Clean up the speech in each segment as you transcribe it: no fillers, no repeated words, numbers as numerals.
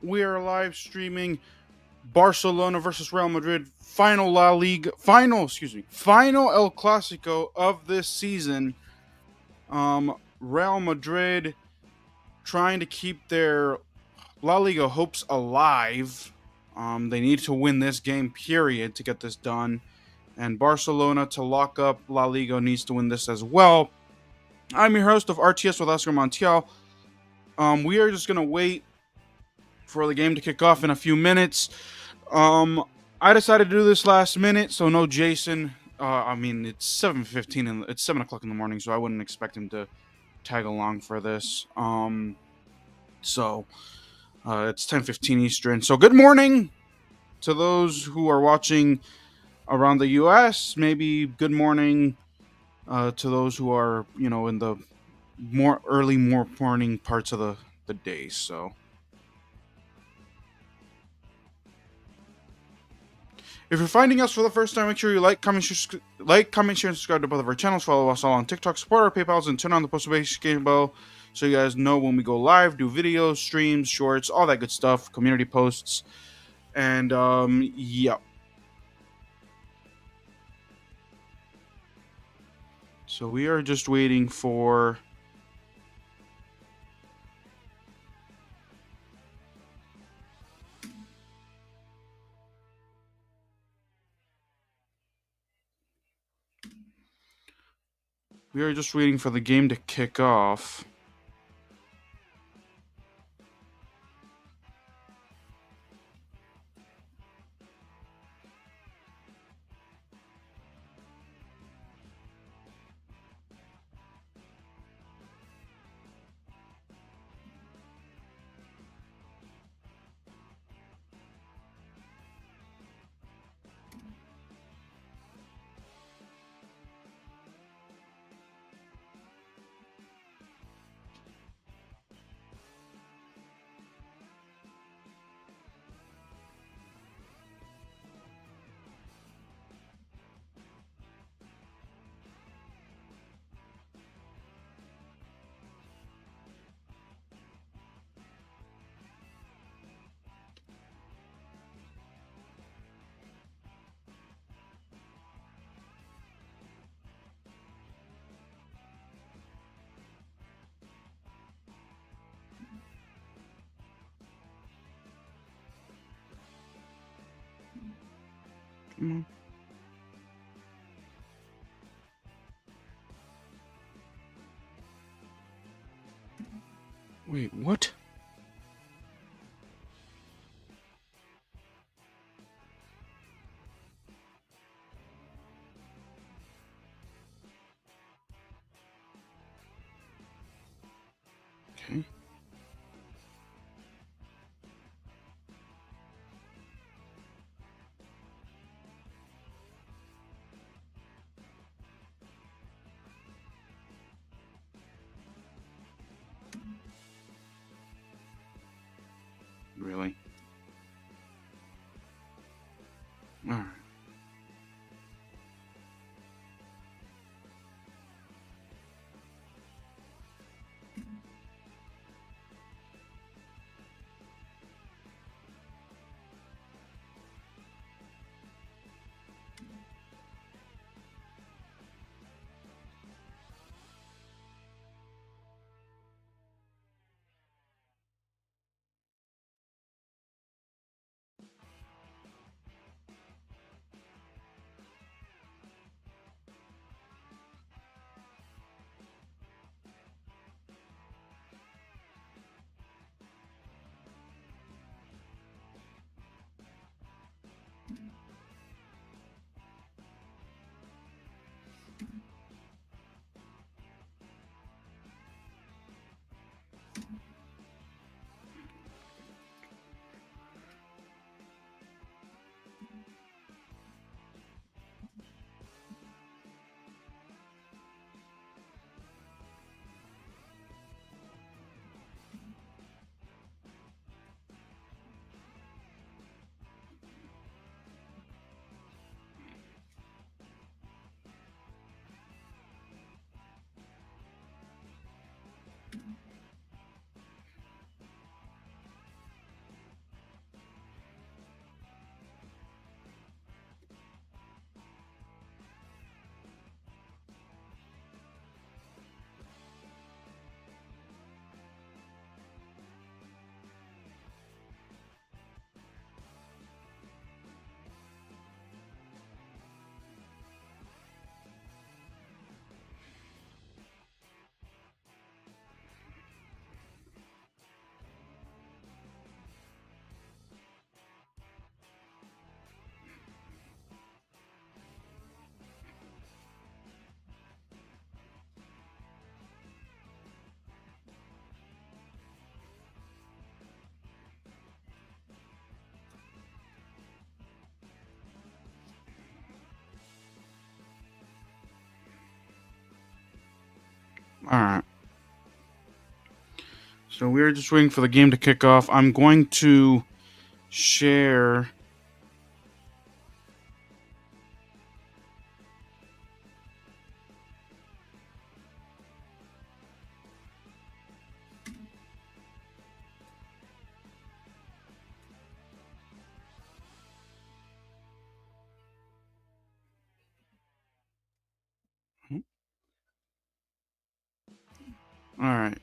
we are live streaming Barcelona versus Real Madrid, final La Liga, final El Clasico of this season. Real Madrid trying to keep their La Liga hopes alive. They need to win this game, period, to get this done. And Barcelona, to lock up La Liga, needs to win this as well. I'm your host of RTS with Oscar Montiel. We are just going to wait for the game to kick off in a few minutes. I decided to do this last minute, so no Jason. It's 7:15 and it's 7 o'clock in the morning, so I wouldn't expect him to tag along for this. It's 10:15 Eastern. So good morning to those who are watching around the U.S. Maybe good morning to those who are, in the more morning parts of the day. So if you're finding us for the first time, make sure you like, comment, share, and subscribe to both of our channels. Follow us all on TikTok, support our PayPals, and turn on the post notification bell so you guys know when we go live, do videos, streams, shorts, all that good stuff, community posts, and yeah. So we are just waiting for. We are just waiting for the game to kick off. Wait, what? Okay. Really? Alright. All right. So we're just waiting for the game to kick off. I'm going to share. All right.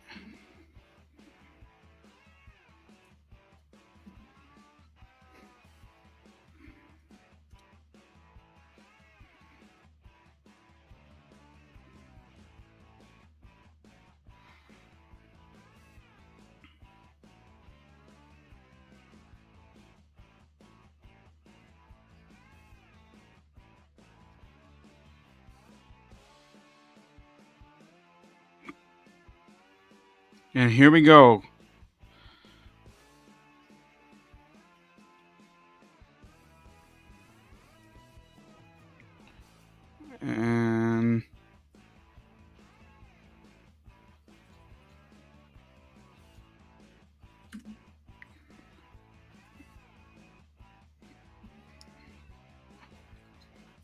And here we go. And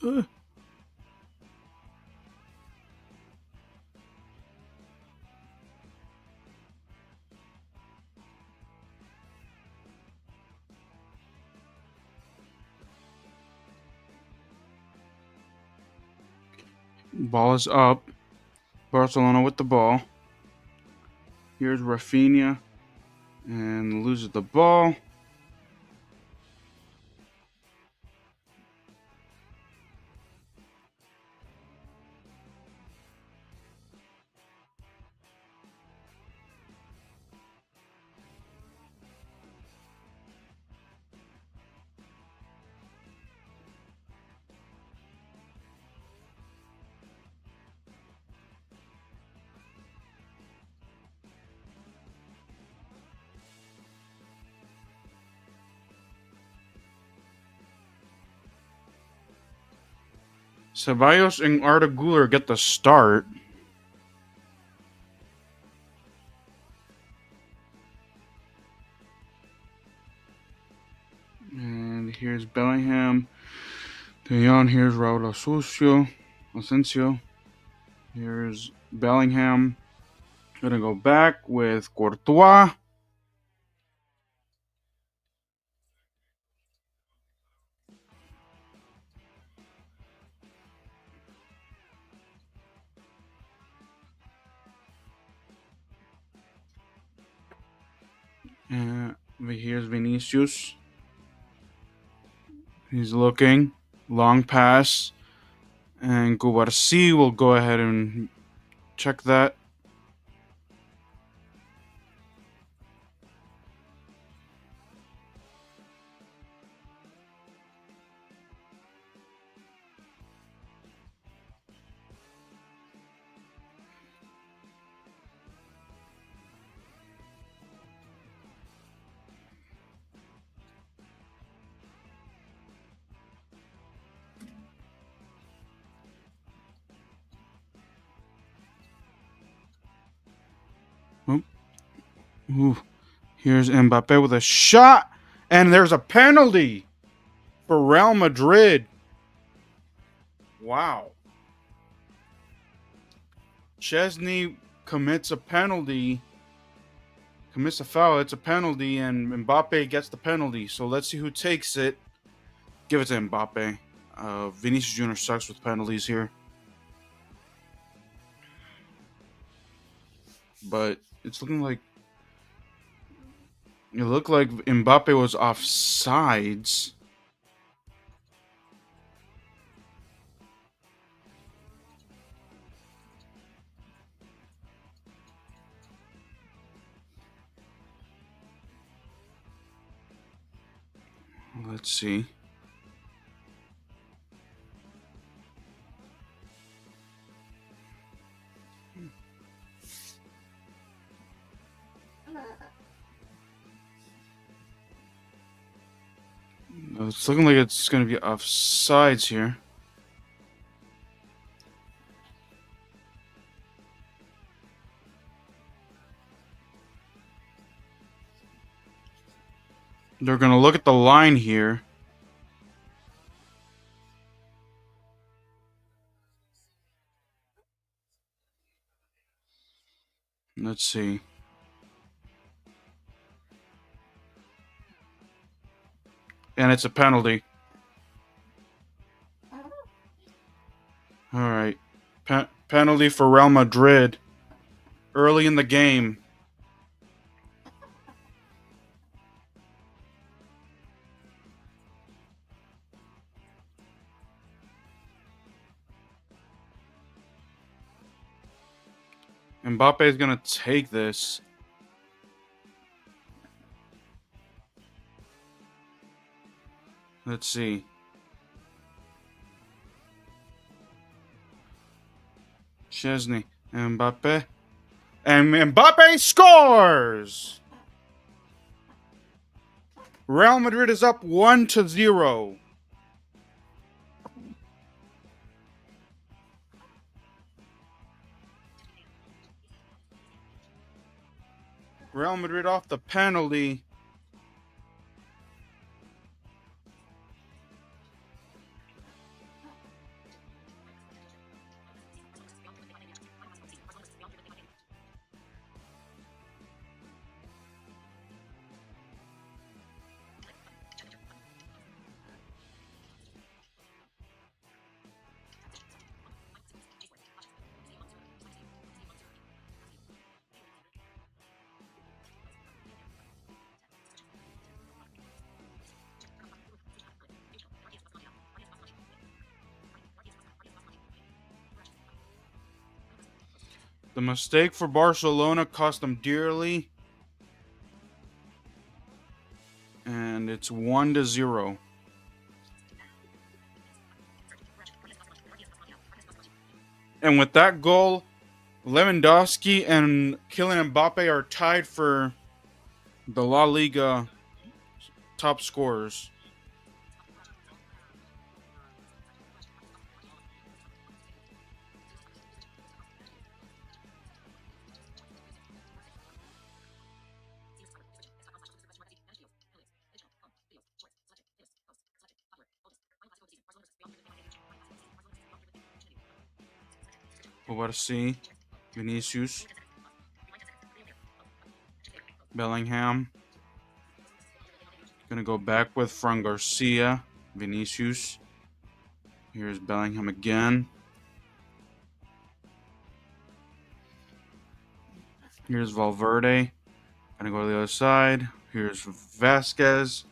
uh, ball is up. Barcelona with the ball. Here's Rafinha and loses the ball. Ceballos and Arda Güler get the start. And here's Bellingham. De Jong. Here's Raul Asensio. Here's Bellingham. Gonna go back with Courtois. Here's Vinicius. He's looking. Long pass. And Gubarsi will go ahead and check that. Oh. Ooh. Here's Mbappe with a shot. And there's a penalty for Real Madrid. Wow. Chesney commits a penalty. Commits a foul. It's a penalty. And Mbappe gets the penalty. So let's see who takes it. Give it to Mbappe. Vinicius Jr. sucks with penalties here. But it's looking like it looked like Mbappe was offsides. Let's see. It's looking like it's going to be offsides here. They're going to look at the line here. Let's see. And it's a penalty. All right. Penalty for Real Madrid early in the game. Mbappe is going to take this. Let's see. Chesney. Mbappe. And Mbappe scores! Real Madrid is up 1-0. Real Madrid off the penalty. The mistake for Barcelona cost them dearly. And it's 1-0. And with that goal, Lewandowski and Kylian Mbappe are tied for the La Liga top scorers. Oversi, Vinicius, Bellingham. Gonna go back with Fran Garcia, Vinicius. Here's Bellingham again. Here's Valverde. Gonna go to the other side. Here's Vasquez.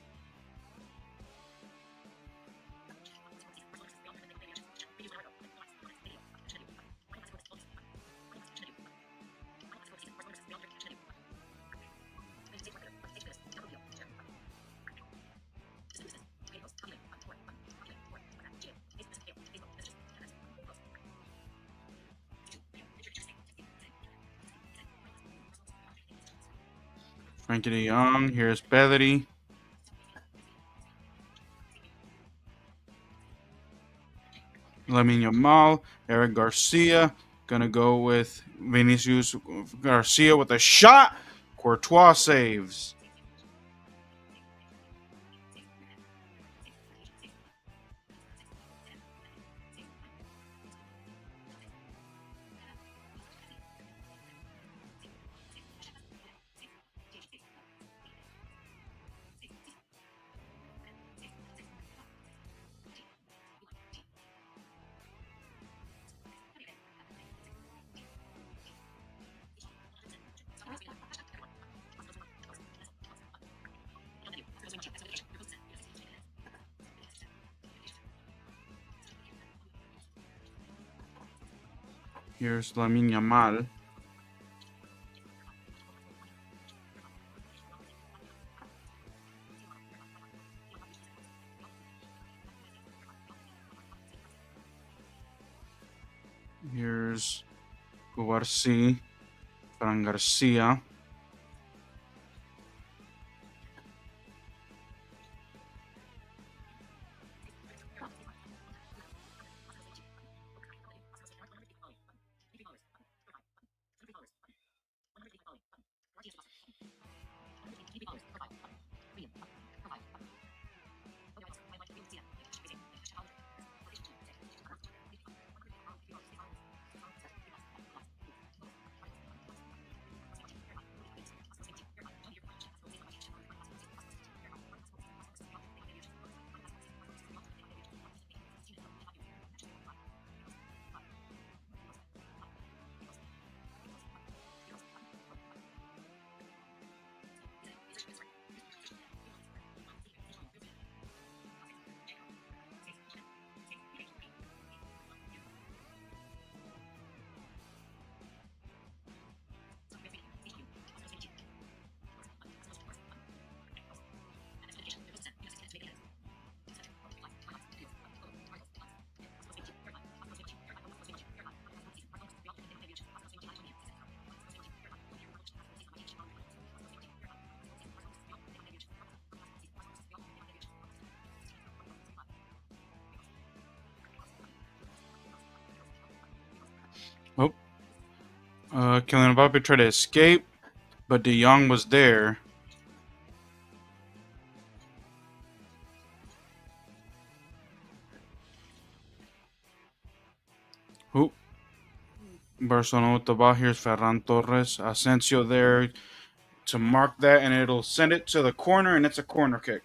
Frankie de Jong. Here's Pedri. Lamine Yamal. Eric Garcia. Gonna go with Vinicius Garcia with a shot. Courtois saves. Here's Lamine Yamal. Here's Oversi, Fran Garcia. Kylian Mbappe tried to escape, but De Jong was there. Who? Barcelona with the ball. Here's Ferran Torres. Asensio there to mark that, and it'll send it to the corner, and it's a corner kick.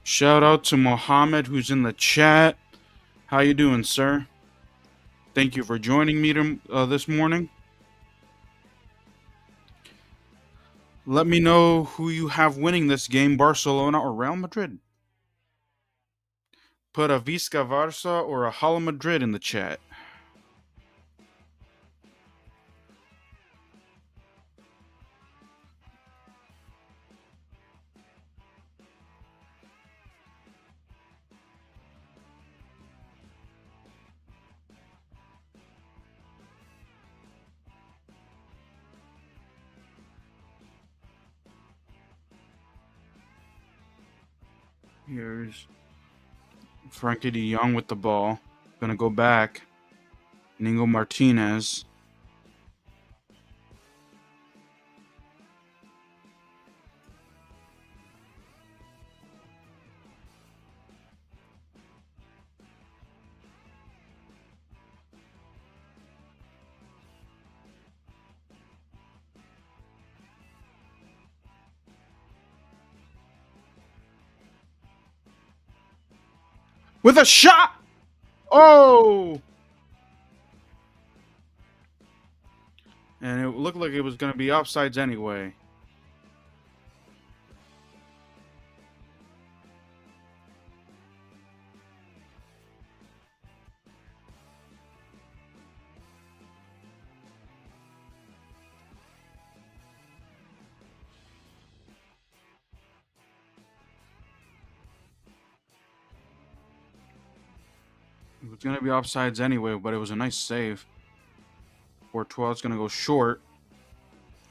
Shout out to Mohammed who's in the chat. How you doing, sir? Thank you for joining me this morning. Let me know who you have winning this game, Barcelona or Real Madrid. Put a Visca Barça or a Hala Madrid in the chat. Here's Frankie de Jong with the ball. Gonna go back. Ningo Martinez. With a shot! Oh! And it looked like it was going to be offsides anyway. It was going to be offsides anyway, but it was a nice save. Courtois is going to go short.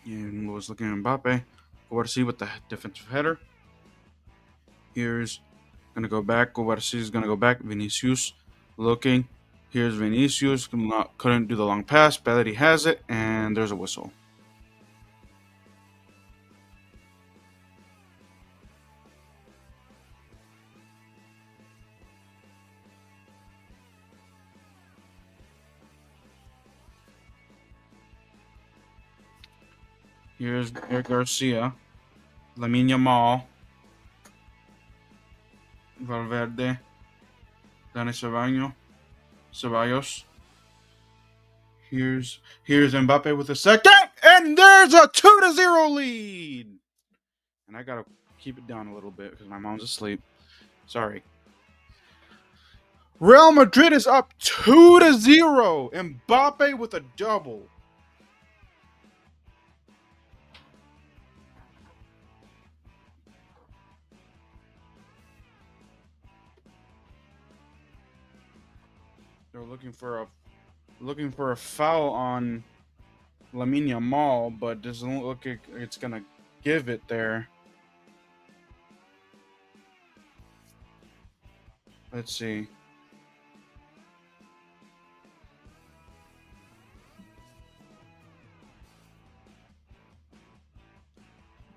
And was looking at Mbappe. Guarci with the defensive header. Here's going to go back. Guarci is going to go back. Vinicius looking. Here's Vinicius. Couldn't do the long pass. Belletti has it. And there's a whistle. Here's Eric Garcia. Lamine Yamal. Valverde. Dani Ceballos. Here's Mbappe with a second, and there's a 2-0 lead. And I gotta keep it down a little bit because my mom's asleep. Sorry. Real Madrid is up 2-0. Mbappe with a double. They're looking for a foul on Lamine Yamal, but doesn't look like it's gonna give it there. Let's see.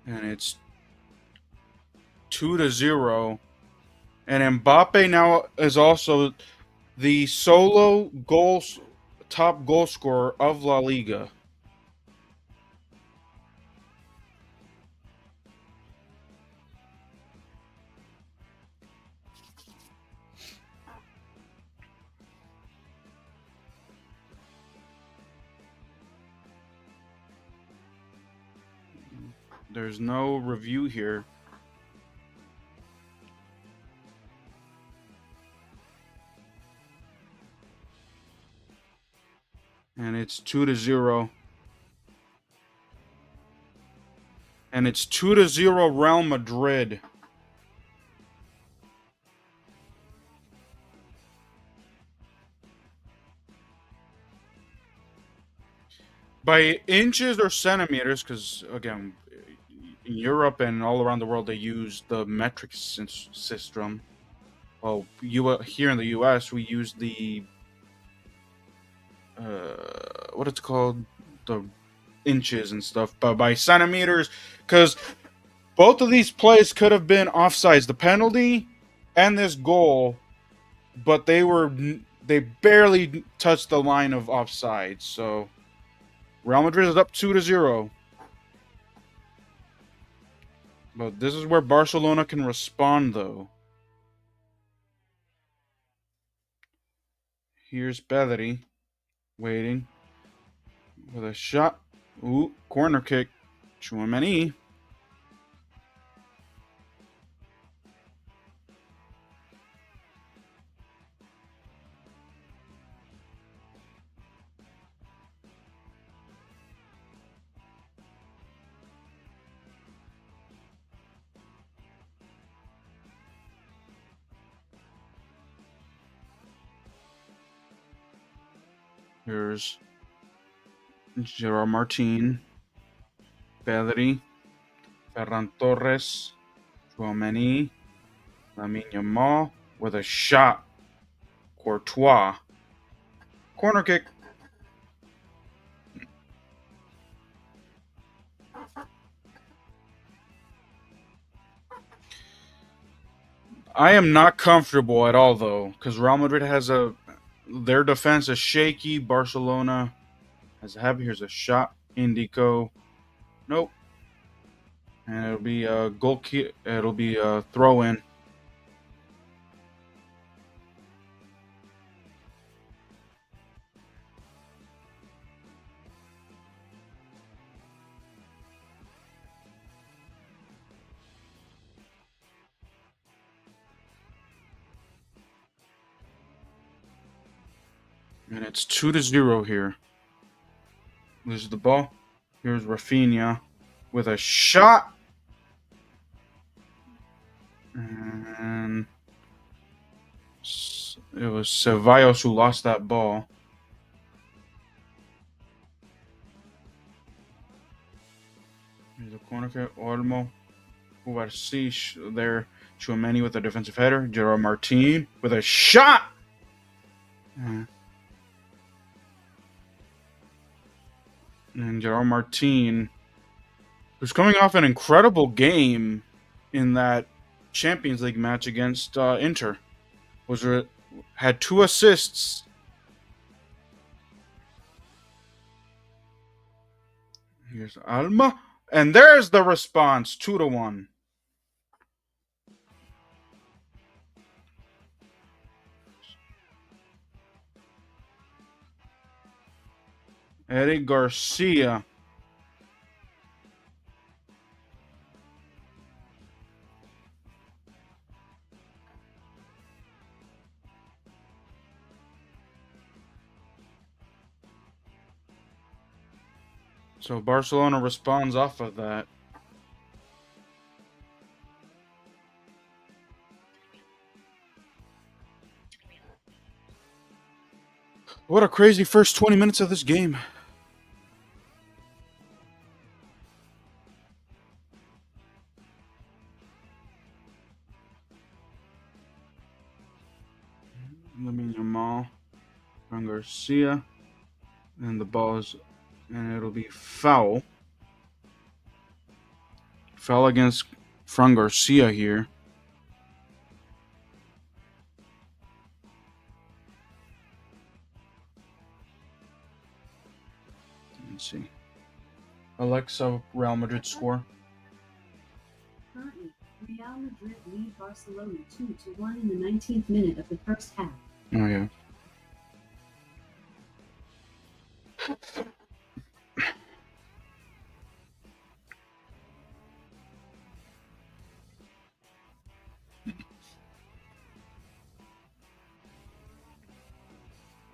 And it's 2-0. And Mbappe now is also the solo top goal scorer of La Liga. There's no review here. And it's 2-0. and it's 2-0 Real Madrid. By inches or centimeters, because again, in Europe and all around the world, they use the metric system. Well, here in the U.S., we use the what it's called, the inches and stuff. But by centimeters, because both of these plays could have been offsides, the penalty and this goal, but they barely touched the line of offside. So Real Madrid is up 2-0. But this is where Barcelona can respond, though. Here's Bellery waiting with a shot. Ooh, corner kick. Chouameni. Here's Gerard Martin. Bellery. Ferran Torres. Chouameni. Lamine Yamal with a shot. Courtois. Corner kick. I am not comfortable at all, though, because Real Madrid has their defense is shaky. Barcelona has a heavy. Here's a shot. Indico. Nope. And it'll be a goal kick. It'll be a throw in. And it's 2-0 here. This is the ball. Here's Rafinha with a shot. And it was Ceballos who lost that ball. Here's a corner kick. Olmo. Uvarcic there. Chouameni with a defensive header. Gerard Martin with a shot. And Gerard Martin, who's coming off an incredible game in that Champions League match against Inter, had 2 assists. Here's Alma, and there's the response, 2-1. Eric Garcia. So Barcelona responds off of that. What a crazy first 20 minutes of this game. Lamine Yamal, Fran Garcia, and the ball is, and it'll be foul. Foul against Fran Garcia here. Let's see. Alexa, Real Madrid score. Currently, Real Madrid lead Barcelona 2-1 in the 19th minute of the first half. Oh, yeah.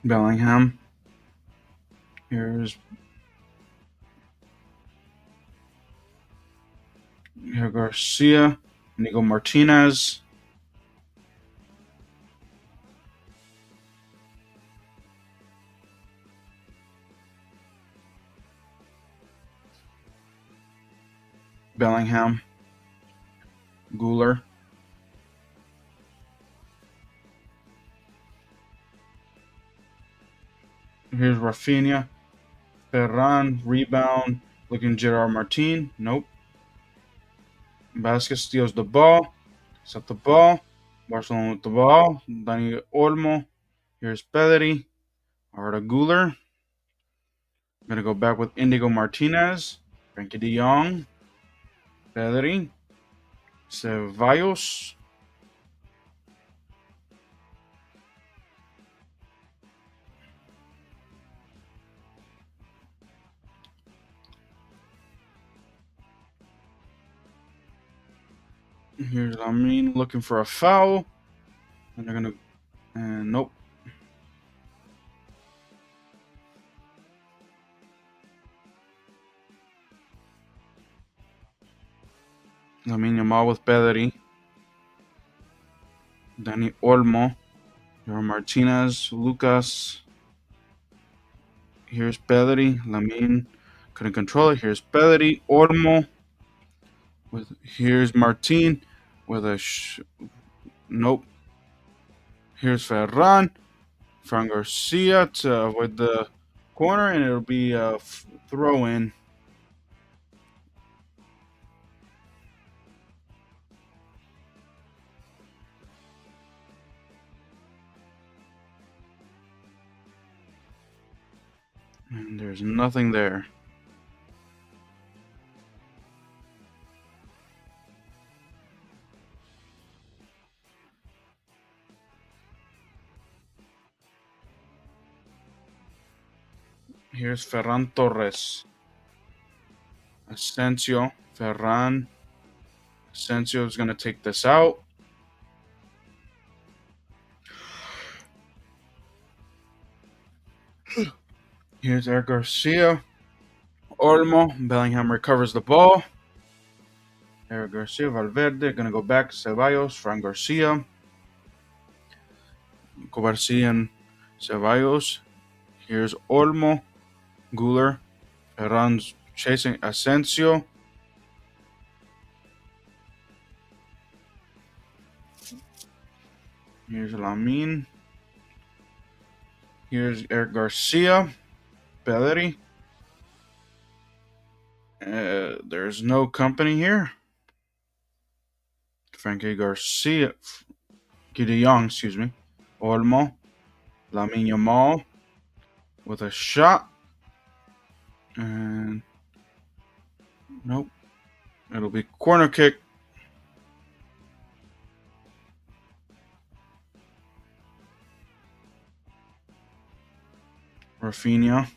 Bellingham. Here's Eric Garcia, Nico Martinez. Bellingham, Guler. Here's Rafinha, Ferran, rebound, looking Gerard Martin. Nope. Vasquez steals the ball, set the ball. Barcelona with the ball. Dani Olmo. Here's Pedri. Arda Guler. Gonna go back with Indigo Martinez. Frankie de Jong. Pedri. Ceballos. Here's Lamin looking for a foul. And they're gonna. And nope. Lamin Yamal with Pedri. Dani Olmo. Gerard Martinez. Lucas. Here's Pedri. Lamin couldn't control it. Here's Pedri. Olmo. Here's Martin with a nope. Here's Ferran. Fran Garcia to avoid the corner, and it'll be a throw in. And there's nothing there. Here's Ferran Torres. Asensio. Ferran. Asensio is going to take this out. Here's Eric Garcia. Olmo. Bellingham recovers the ball. Eric Garcia. Valverde. Going to go back. Ceballos. Fran Garcia. Garcia and Ceballos. Here's Olmo. Guler. Ferran's chasing Asensio. Here's Lamin. Here's Eric Garcia. Pedri. There's no company here. Frankie Garcia. De Jong, excuse me. Olmo. Lamin Yamal with a shot. And nope. It'll be corner kick. Rafinha.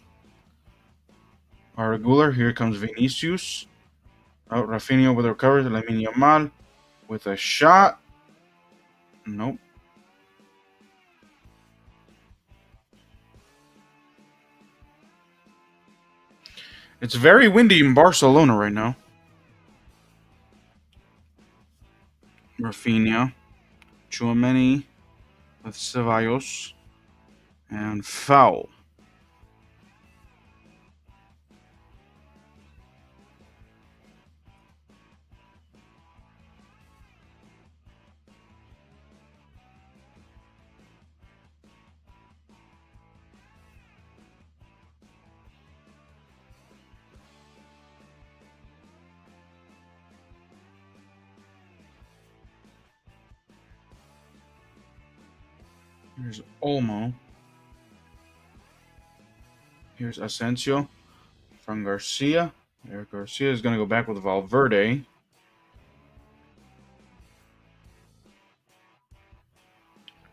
Arda Güler. Here comes Vinicius. Oh, Rafinha with a recovery. Lamin Yamal with a shot. Nope. It's very windy in Barcelona right now. Rafinha. Tchouaméni with Ceballos. And foul. Here's Olmo. Here's Asensio. From Garcia. Eric Garcia is going to go back with Valverde.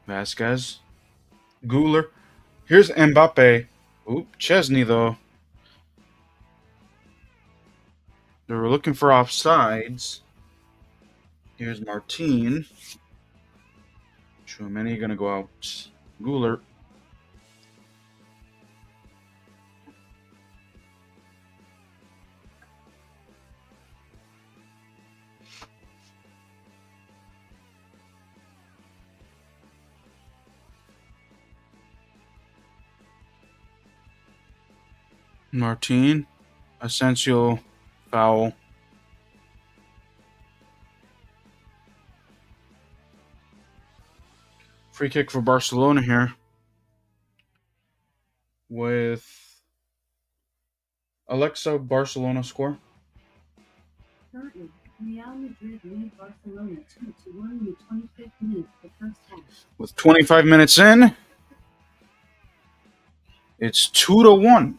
Vasquez. Guler. Here's Mbappe. Oop, Chesney, though. They were looking for offsides. Here's Martin. Tchouaméni going to go out. Guler. Martin. Asensio. Foul. Free kick for Barcelona here with Alexa. Barcelona score. Currently, Real Madrid lead Barcelona 2-1 in the 25th minute of the first half. With 25 minutes in, it's 2-1.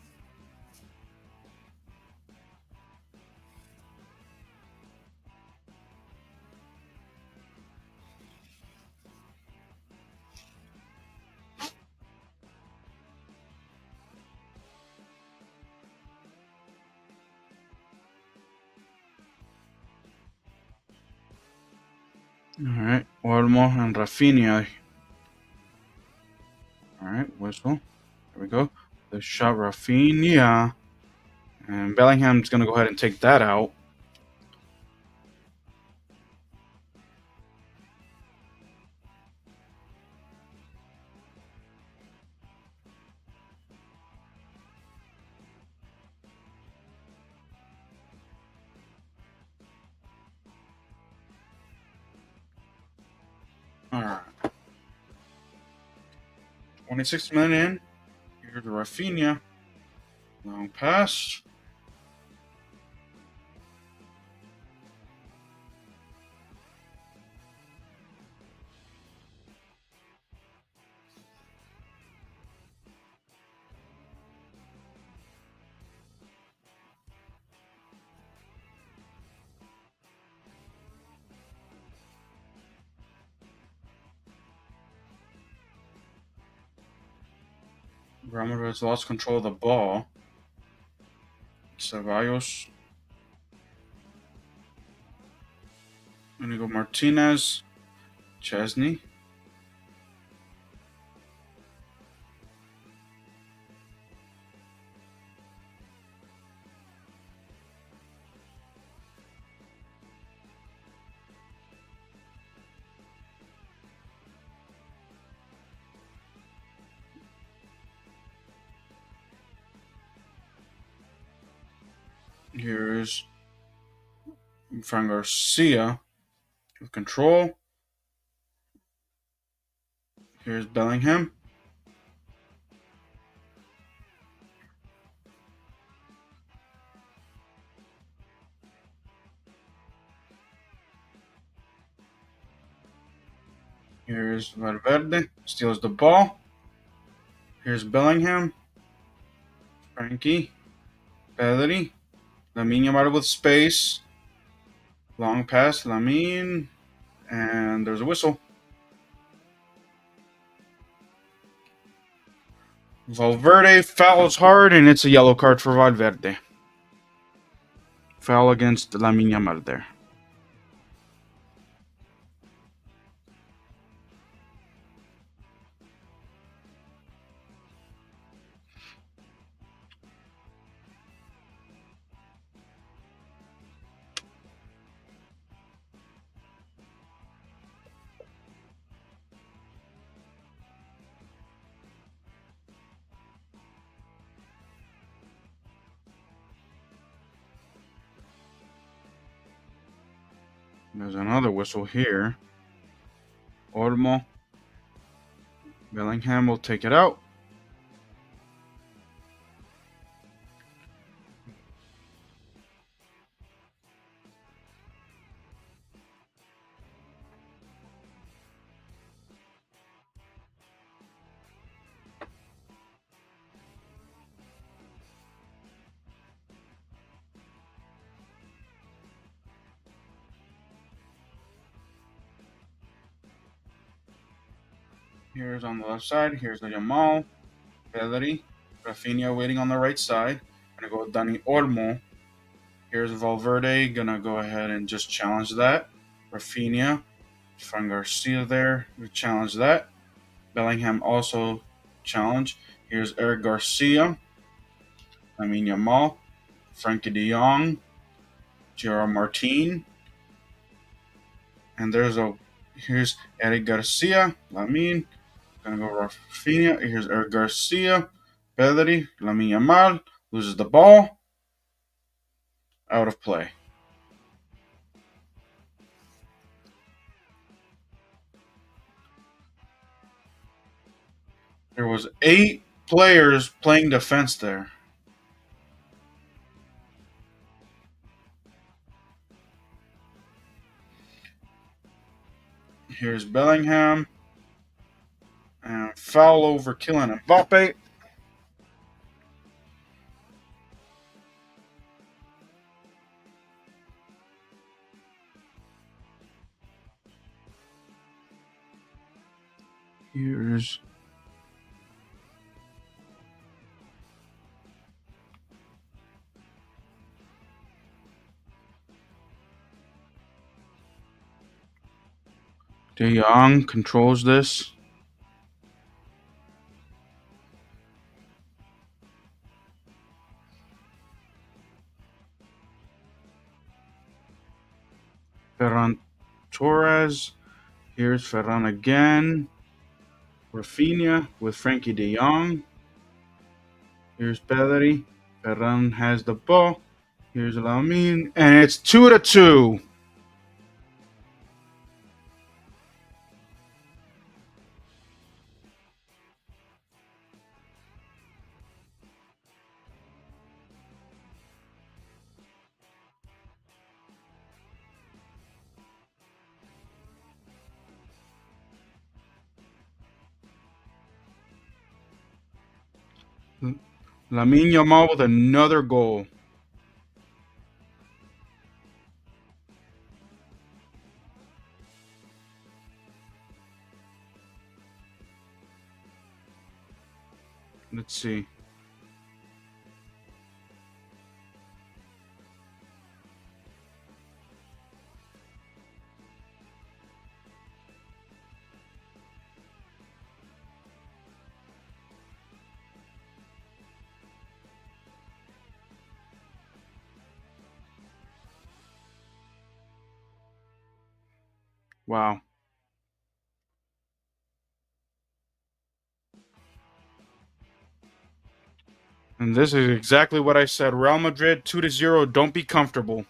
All right, Olmo and Rafinha. All right, whistle. There we go. The shot, Rafinha. And Bellingham's going to go ahead and take that out. All right. 26 minutes in. Here's Rafinha. Long pass. Real Madrid has lost control of the ball. Ceballos. Inigo Martinez. Chesney. Here's Fran Garcia with control. Here's Bellingham. Here's Valverde. Steals the ball. Here's Bellingham. Frankie. Pedri. Lamine Yamal with space. Long pass. Lamine. And there's a whistle. Valverde fouls hard, and it's a yellow card for Valverde. Foul against Lamine Yamal there. There's another whistle here. Olmo. Bellingham will take it out. Here's on the left side. Here's the Yamal. Pedri. Rafinha waiting on the right side. Gonna go with Dani Olmo. Here's Valverde. Gonna go ahead and just challenge that. Rafinha. Fran Garcia there. We challenge that. Bellingham also challenge. Here's Eric Garcia. Lamine Yamal. Frankie de Jong. Gerard Martin. And here's Eric Garcia. Lamine. Gonna go Rafinha. Here's Eric Garcia. Pedri. Lamine Yamal. Loses the ball. Out of play. There was 8 players playing defense there. Here's Bellingham. And foul over Kylian Mbappe. Here's De Jong controls this. Ferran Torres. Here's Ferran again. Rafinha with Frankie de Jong. Here's Pedri. Ferran has the ball. Here's Lamine. And it's 2-2. Lamine Yamal with another goal. Let's see. Wow. And this is exactly what I said. Real Madrid 2-0. Don't be comfortable.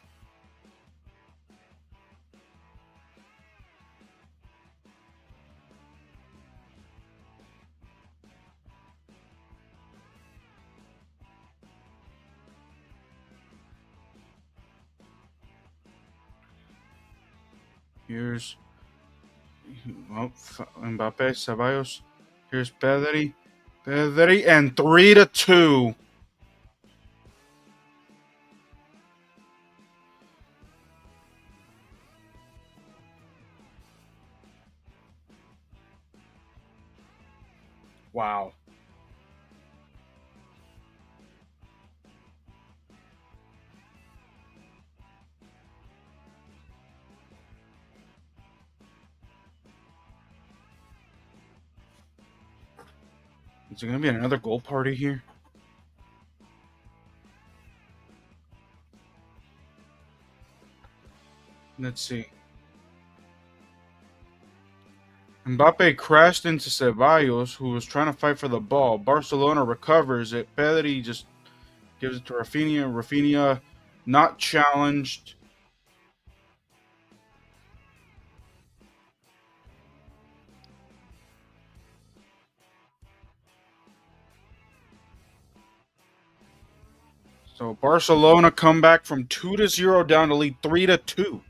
Here's Mbappe, Ceballos. Here's Pedri. Pedri and 3-2. Wow. Is there going to be another goal party here? Let's see. Mbappe crashed into Ceballos, who was trying to fight for the ball. Barcelona recovers it. Pedri just gives it to Rafinha. Rafinha not challenged. So Barcelona come back from 2-0 down to lead 3-2.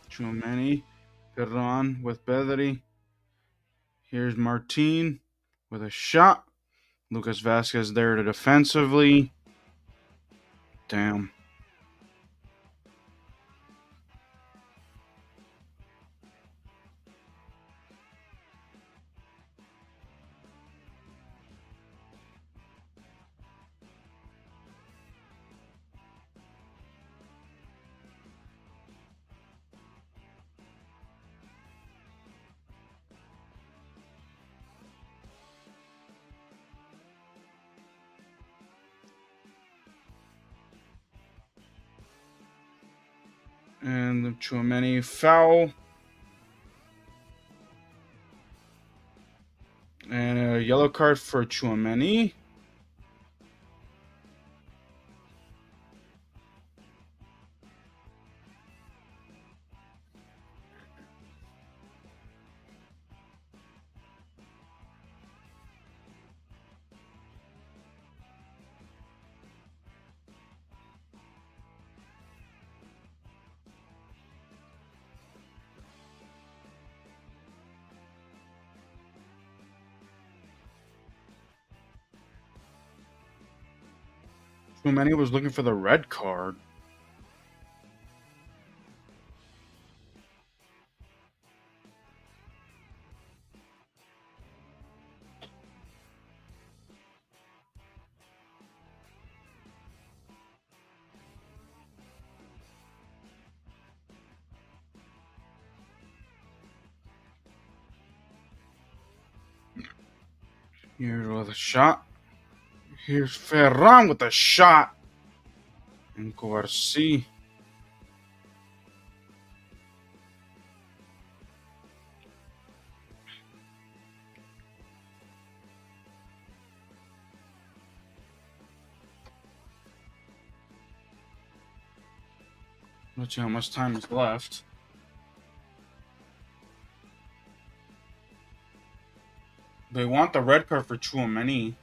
Tchouameni, Ferran with Pedri. Here's Martin with a shot. Lucas Vasquez there to defensively. Damn. And Chouameni foul. And a yellow card for Chouameni. Chouameni was looking for the red card. Here's with a shot. Here's Ferran with a shot. And Kouarsi. Let's see how much time is left. They want the red card for Chouameni.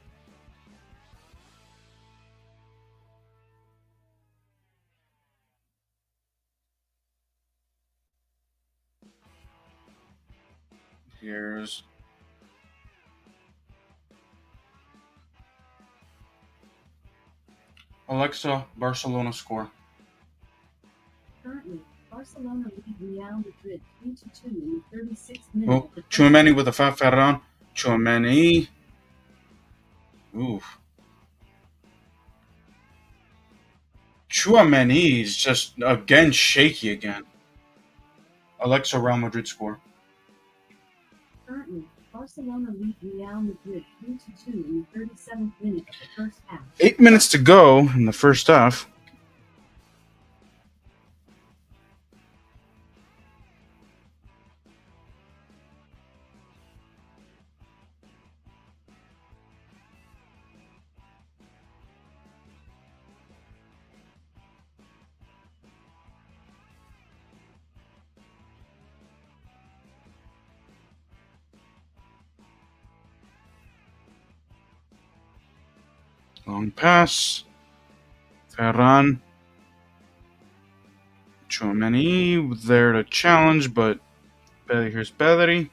Here's Alexa, Barcelona score. Currently, Barcelona lead Real Madrid 3-2 in the 36th minute Oh, of the first Chouameni half. with a foul. Ferran. Chouameni. Oof. Chouameni is just again shaky again. Alexa, Real Madrid score. Currently, Barcelona lead Real Madrid 3-2 in the 37th minute of the first half. 8 minutes to go in the first half. Long pass. Ferran. Chouameni there to challenge, but here's Pedri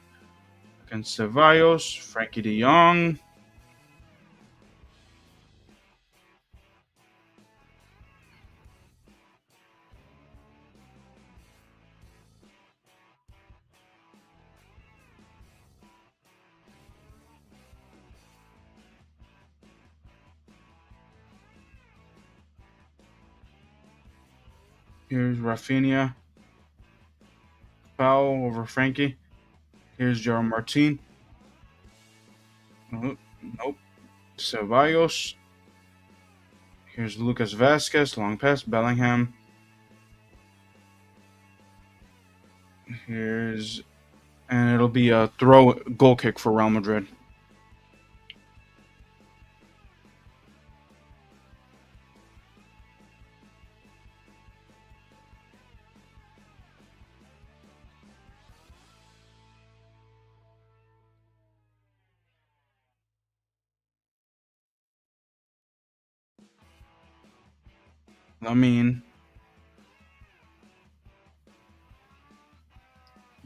against Ceballos. Frankie de Jong. Here's Rafinha. Foul over Frankie. Here's Gerard Martin. Nope. Ceballos. Here's Lucas Vasquez. Long pass. Bellingham. And it'll be a goal kick for Real Madrid.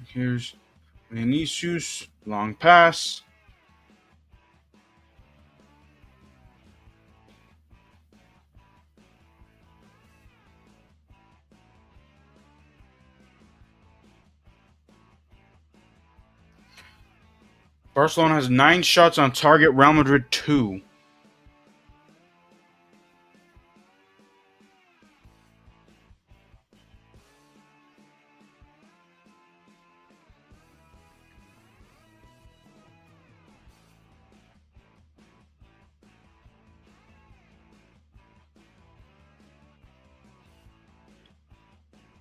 Here's Vinicius. Long pass. Barcelona has 9 shots on target. Real Madrid 2.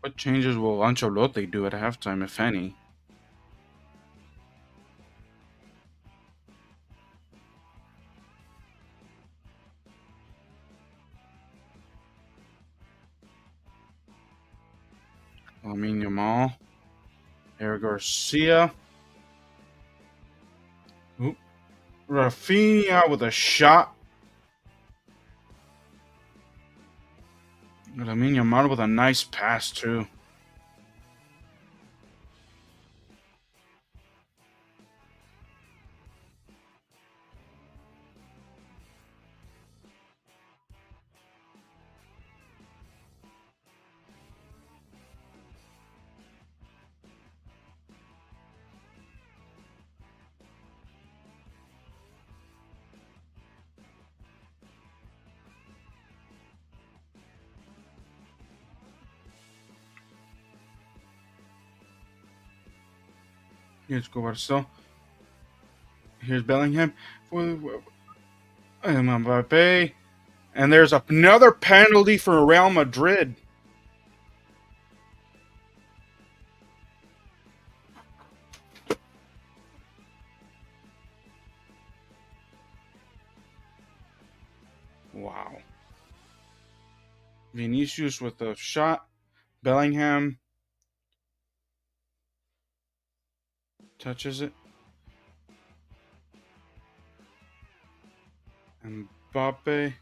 What changes will Ancelotti do at halftime, if any? Lamine Yamal, Eric Garcia, oop, Rafinha with a shot. Lamine Yamal with a nice pass too. Here's Guarso. Here's Bellingham. Mbappe. And there's another penalty for Real Madrid. Wow. Vinicius with a shot. Bellingham touches it. Mbappe.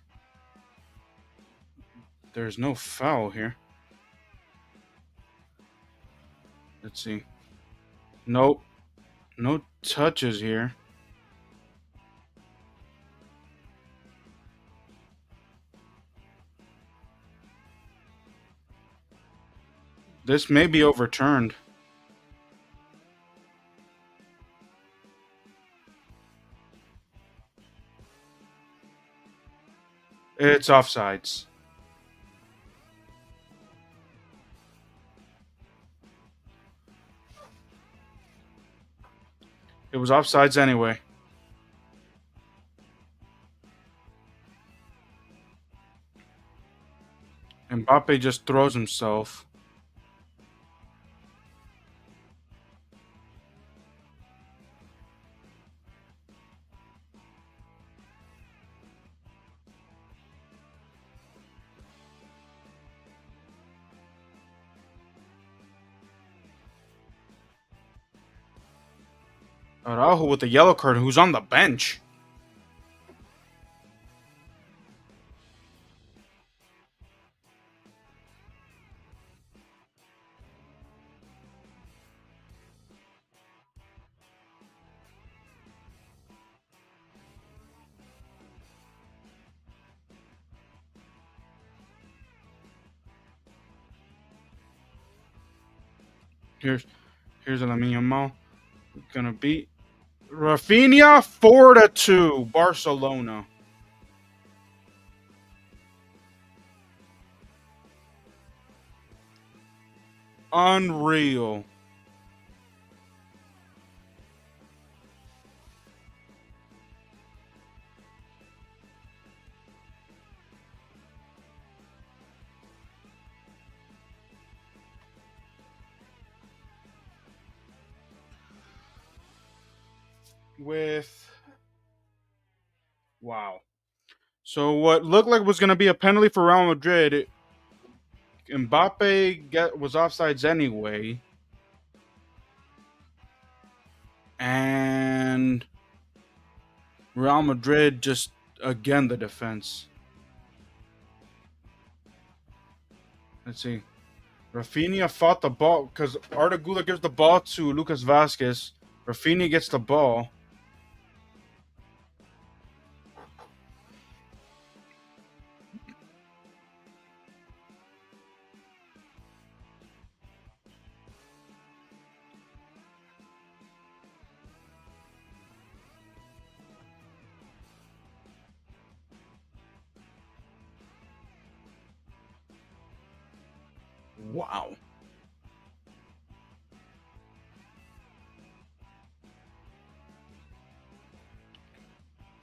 There's no foul here. Let's see. Nope. No touches here. This may be overturned. It's offsides. It was offsides anyway. Mbappe just throws himself. Araujo with the yellow card, who's on the bench. Here's Lamine Yamal. Gonna beat Rafinha 4-2 Barcelona. Unreal. Wow. So what looked like was going to be a penalty for Real Madrid, Mbappe was offsides anyway, and Real Madrid just again the defense. Let's see. Rafinha fought the ball because Arda Güler gives the ball to Lucas Vasquez. Rafinha gets the ball. Wow.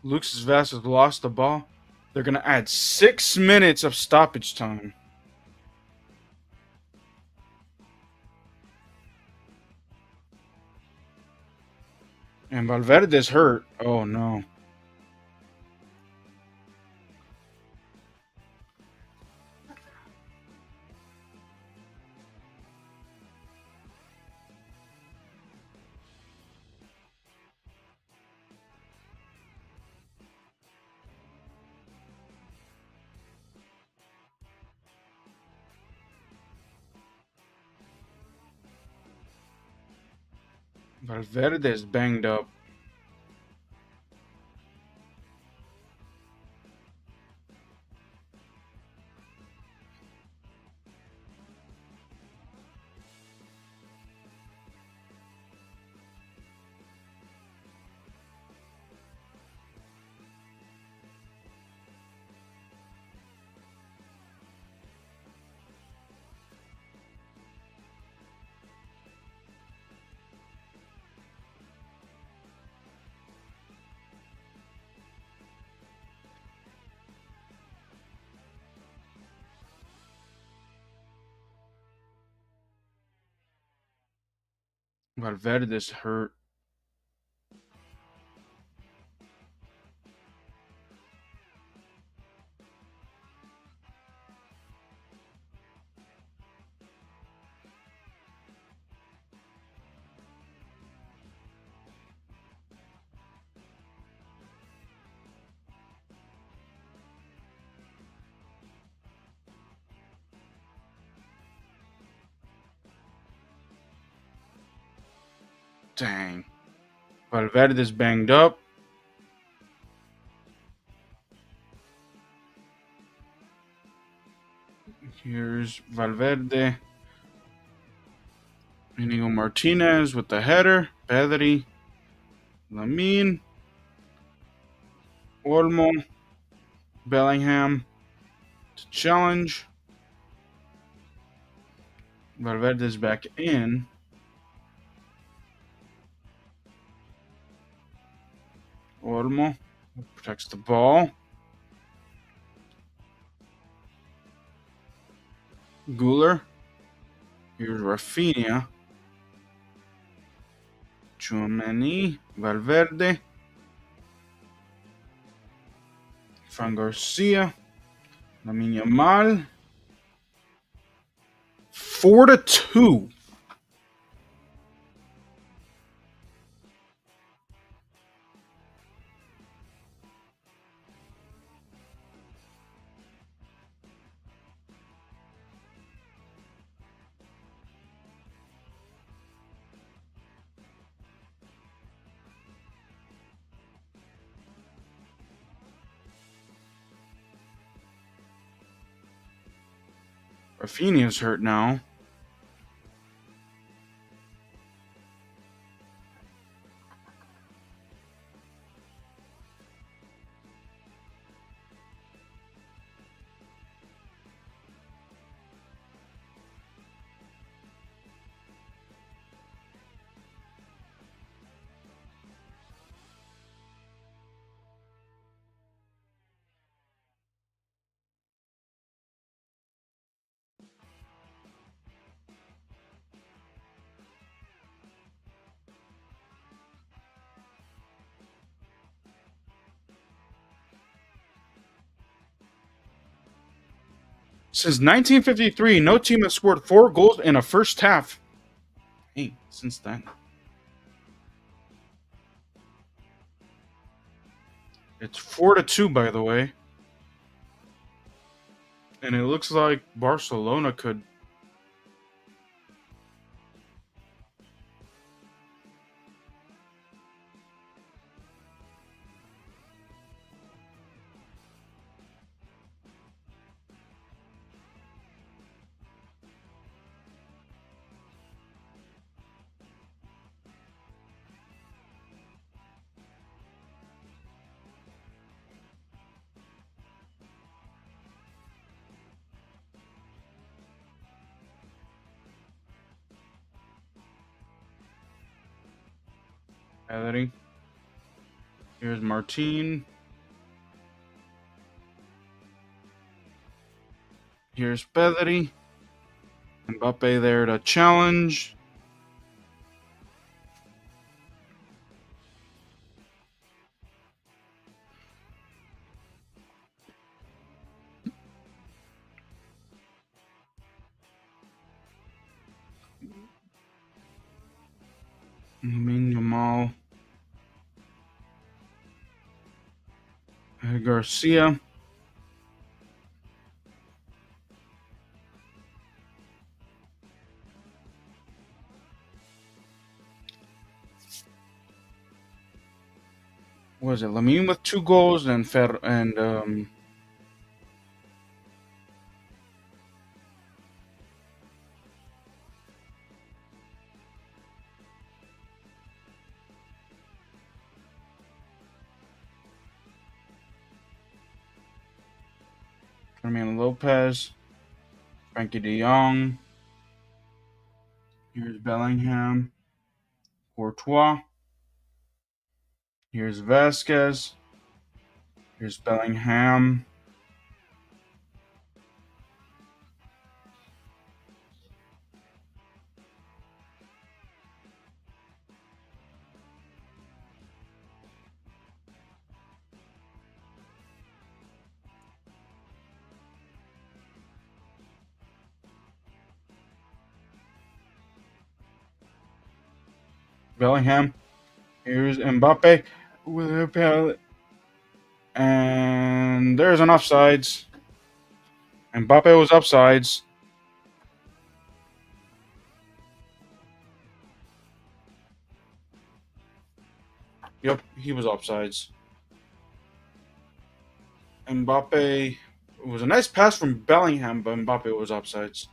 Lucas Vasquez lost the ball. They're going to add 6 minutes of stoppage time. And Valverde's hurt. Oh no. Valverde's banged up. Valverde's hurt. Dang. Valverde's banged up. Here's Valverde. Inigo Martinez with the header. Pedri. Lamine. Olmo. Bellingham to challenge. Valverde's back in. Olmo protects the ball. Guler. Here's Rafinha. Tchouaméni. Valverde. Fran Garcia. Lamine Yamal. 4-2. Rafinha's hurt now. Since 1953, no team has scored 4 goals in a first half. Hey, since then. It's 4-2, by the way. And it looks like Barcelona could. Pedri. Here's Martin. Here's Pedri. Mbappe there to challenge. Lamine Yamal. Garcia. What was it? Lamine with 2 goals and Fermin Lopez, Frankie De Jong. Here's Bellingham, Courtois. Here's Vasquez. Here's Bellingham. Bellingham. Here's Mbappe with a pallet. And there's an offsides. Mbappe was offsides. Yep, he was offsides. Mbappe, it was a nice pass from Bellingham, but Mbappe was offsides.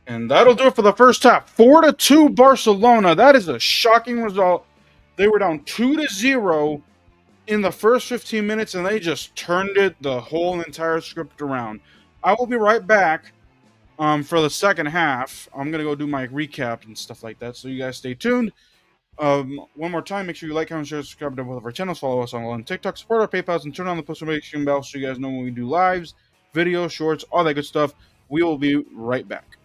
And that'll do it for the first half. 4-2 Barcelona. That is a shocking result. They were down 2-0 in the first 15 minutes, and they just turned it the whole entire script around. I will be right back for the second half. I'm gonna go do my recap and stuff like that. So you guys stay tuned. One more time, make sure you like, comment, share, subscribe to both of our channels. Follow us on TikTok, support our PayPals, and turn on the post notification bell so you guys know when we do lives, videos, shorts, all that good stuff. We will be right back.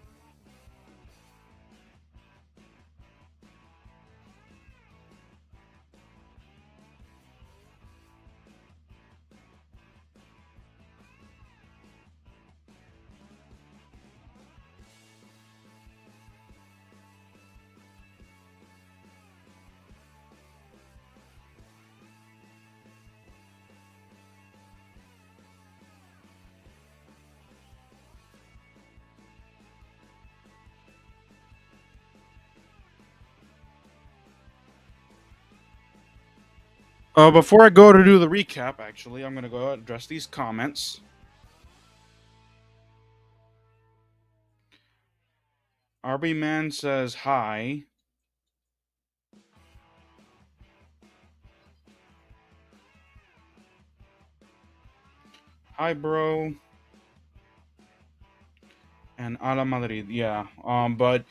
Before I go to do the recap, actually, I'm gonna go address these comments. RB Man says hi. Hi, bro. And a la Madrid, yeah. But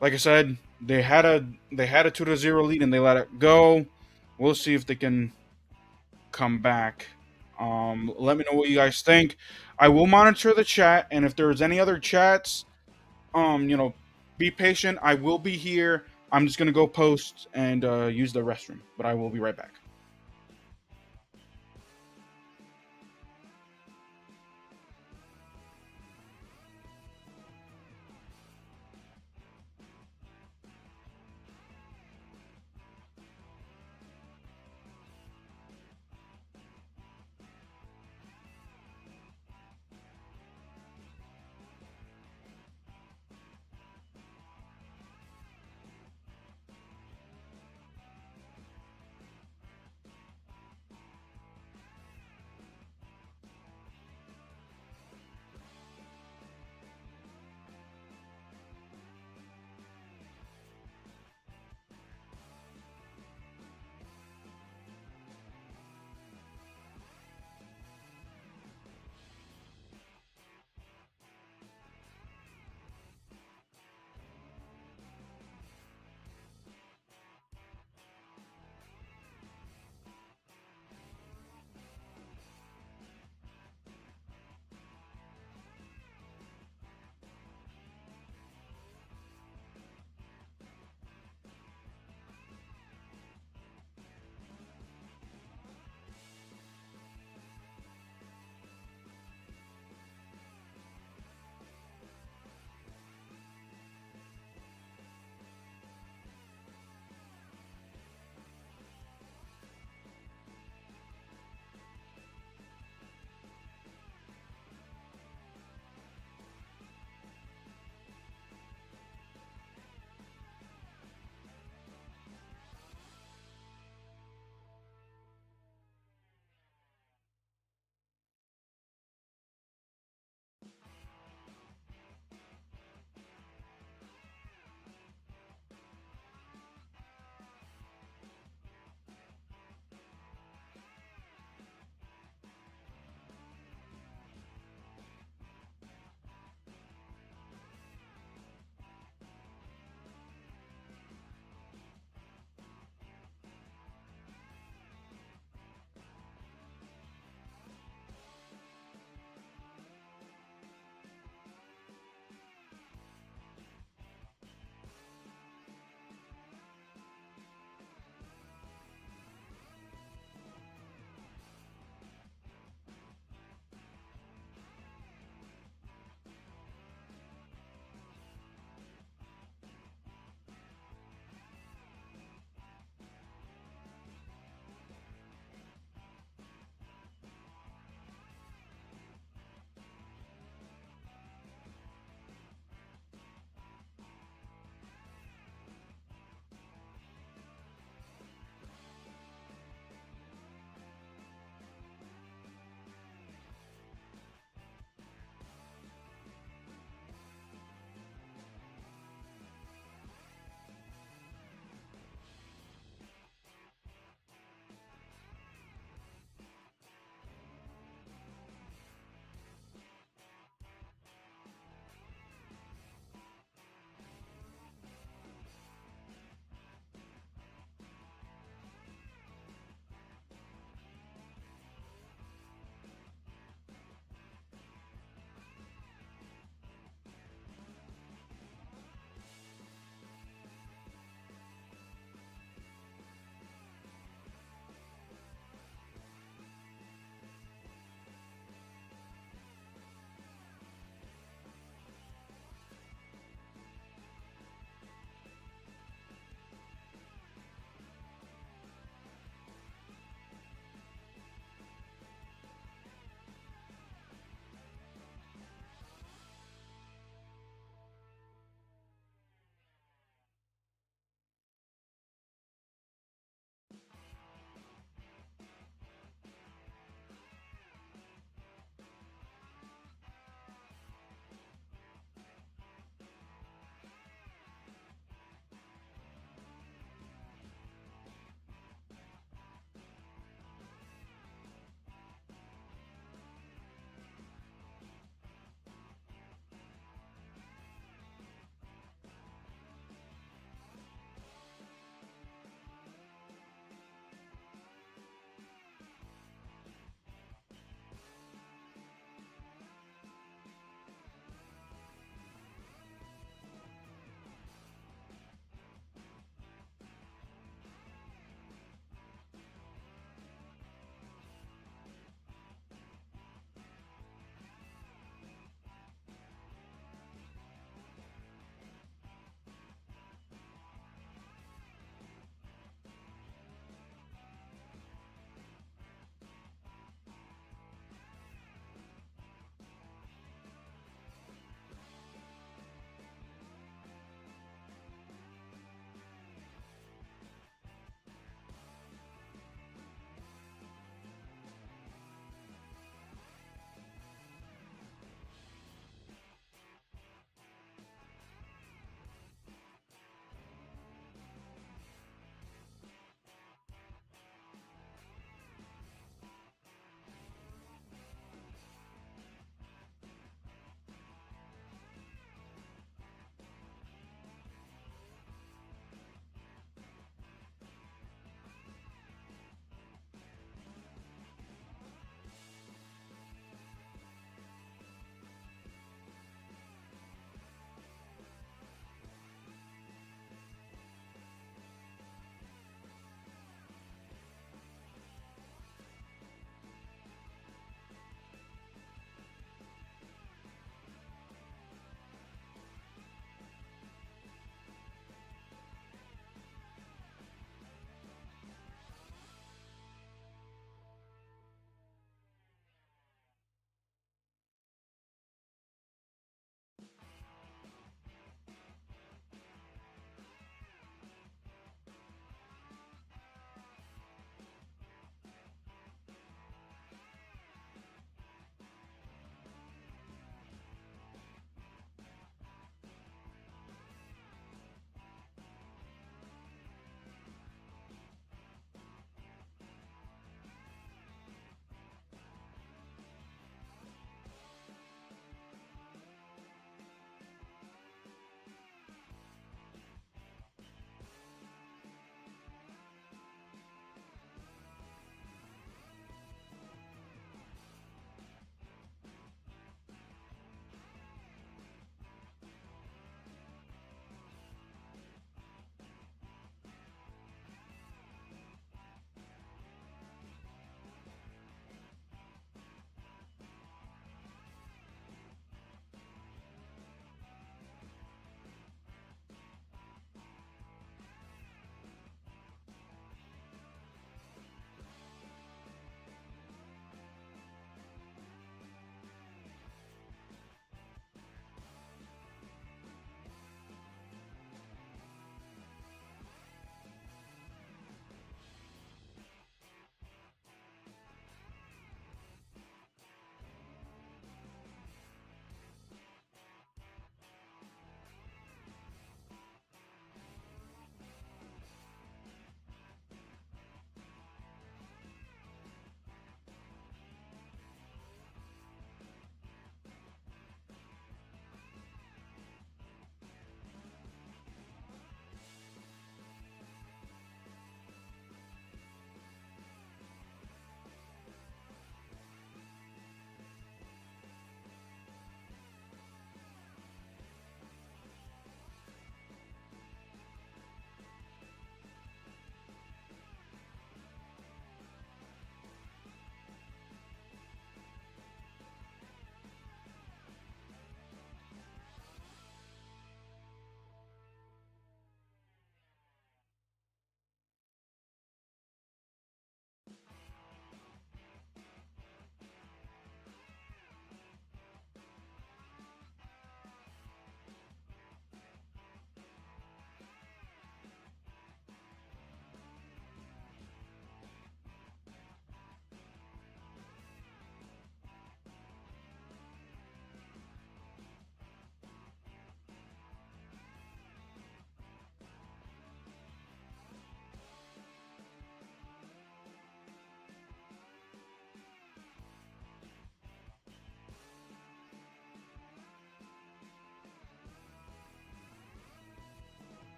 like I said, they had a 2-0 lead and they let it go. We'll see if they can come back. Let me know what you guys think. I will monitor the chat, and if there's any other chats, be patient. I will be here. I'm just gonna go post and use the restroom, but I will be right back.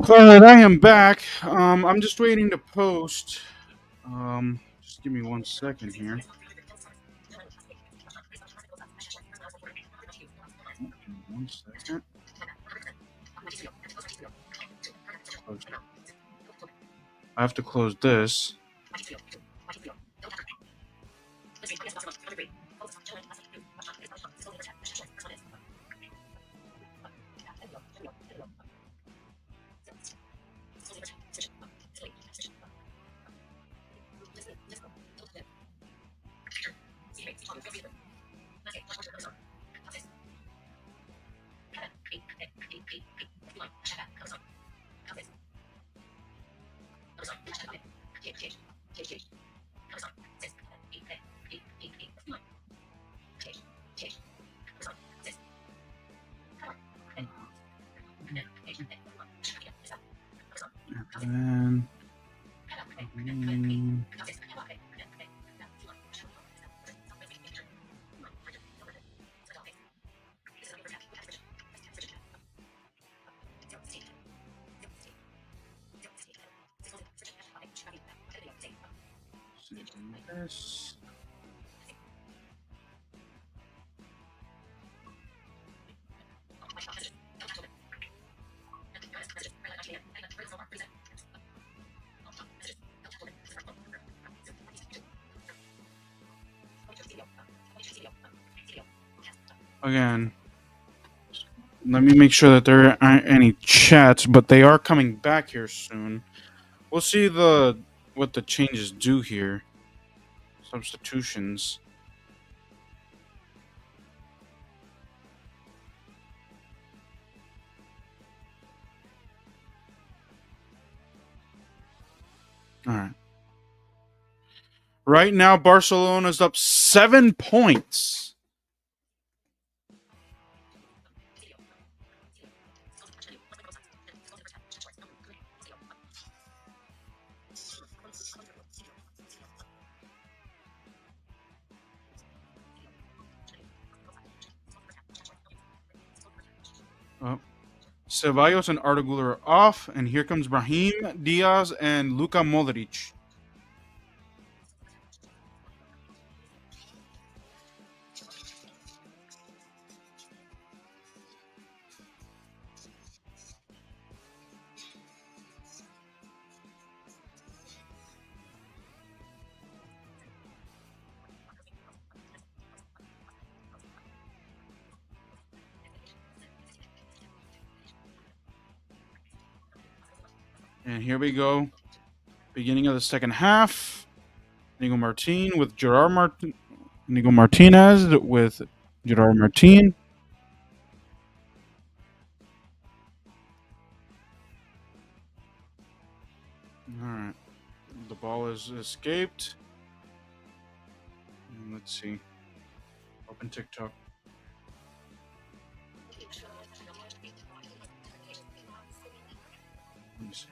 Alright, I am back. I'm just waiting to post. Just give me 1 second here. Give me 1 second. I have to close this. And this. Again, let me make sure that there aren't any chats, but they are coming back here soon. We'll see what the changes do here. Substitutions. All right. Right now, Barcelona's up 7 points. Oh. Ceballos and Arda are off, and here comes Brahim Diaz and Luka Modric. And here we go. Beginning of the second half. Nico Martin with Gerard Martin. Nico Martinez with Gerard Martin. All right. The ball has escaped. And let's see. Open TikTok. Let me see.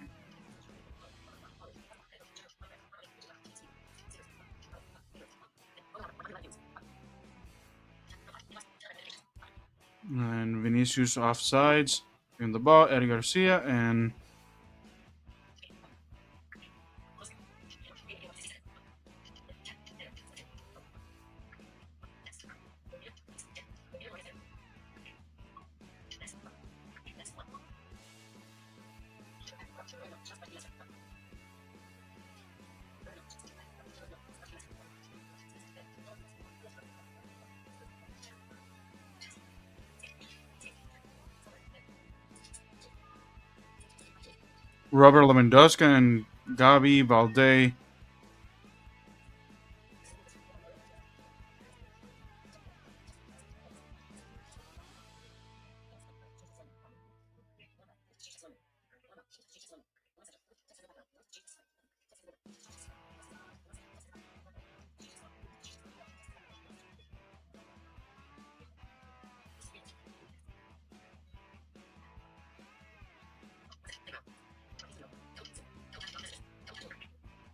And Vinicius offsides. In the ball, Eddie Garcia and Robert Lewandowski and Gabi Balde.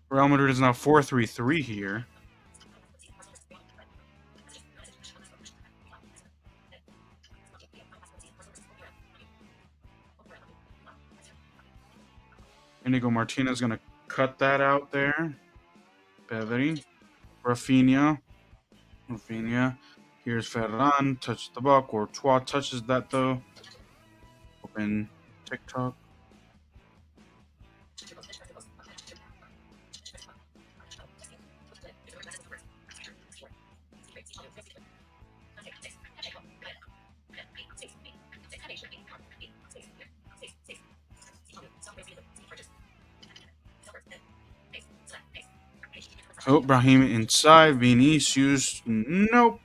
Real Madrid is now 4-3-3 here. Inigo Martinez going to cut that out there. Pedri. Rafinha. Rafinha. Here's Ferran. Touches the ball. Courtois touches that though. Open TikTok. Oh, Brahim inside. Vinicius. Nope.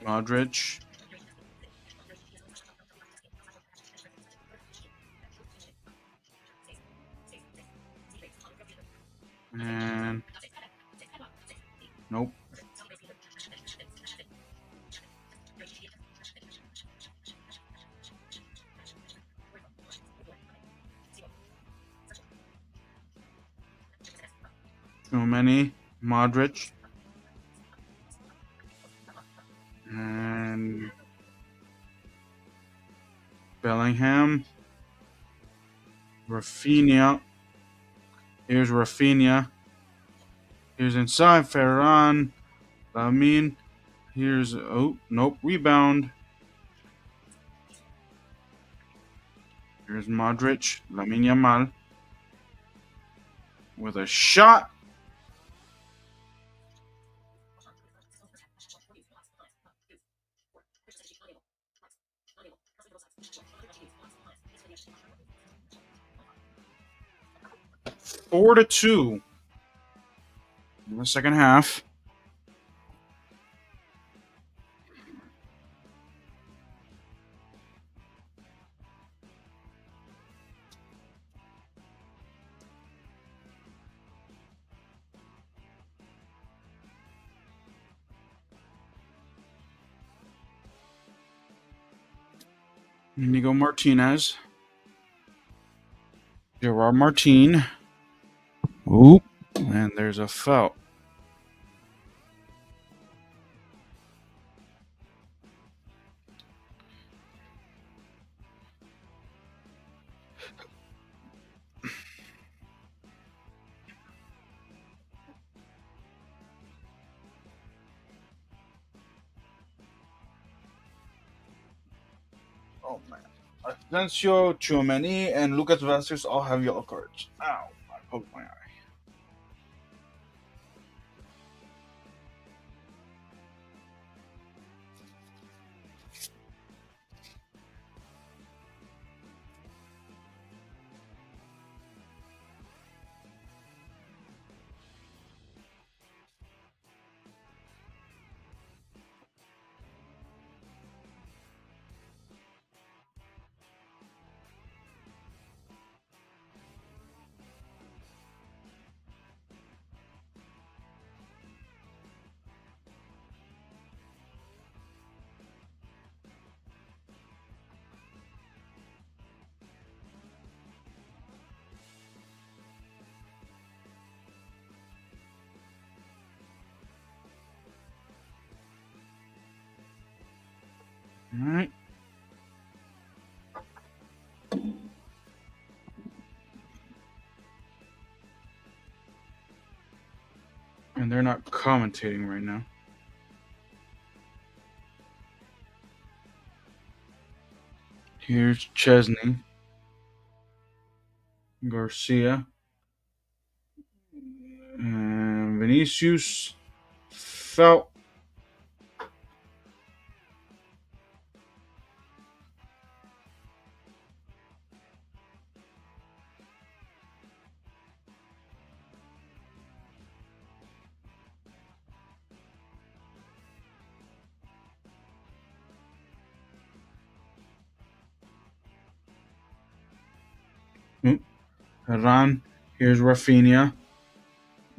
Modric. And nope. Too many. Modric. And Bellingham. Rafinha. Here's Rafinha. Here's inside Ferran. Lamine. Here's oh nope. Rebound. Here's Modric. Lamine Yamal. With a shot. Four to two in the second half. Inigo Martinez. Gerard Martin. Oop. And there's a foul. Oh man. Asensio, Tchouameni, and Lucas Vazquez all have yellow cards. Ow. I poked my eye. All right. And they're not commentating right now. Here's Chesney. Garcia. And Vinicius. Felt. Ferran. Here's Rafinha.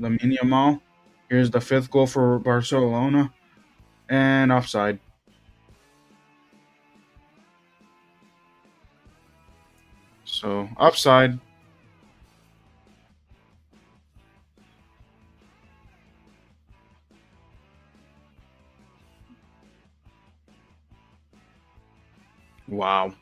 Lamine Yamal. Here's the fifth goal for Barcelona. And offside. So, offside. Wow.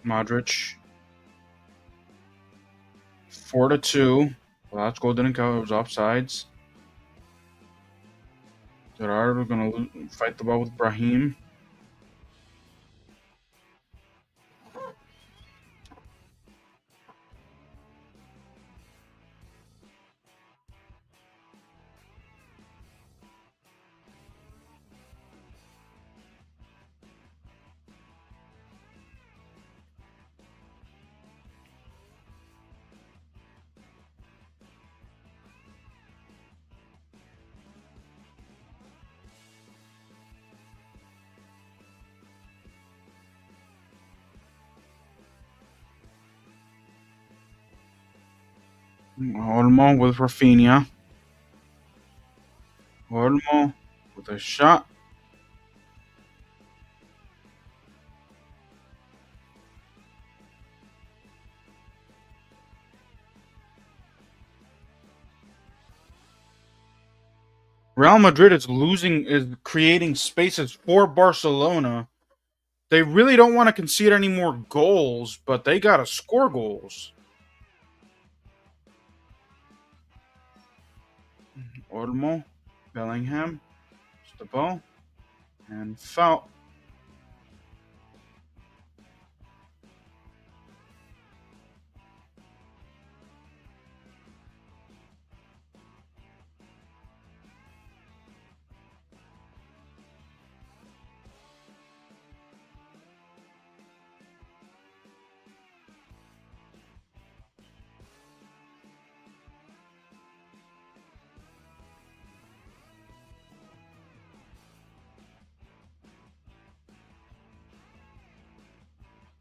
Modric. 4-2. Last goal didn't count. It was offsides. Gerard, we're going to fight the ball with Brahim. Olmo with Rafinha. Olmo with a shot. Real Madrid is creating spaces for Barcelona. They really don't want to concede any more goals, but they got to score goals. Olmo, Bellingham, the ball, and foul.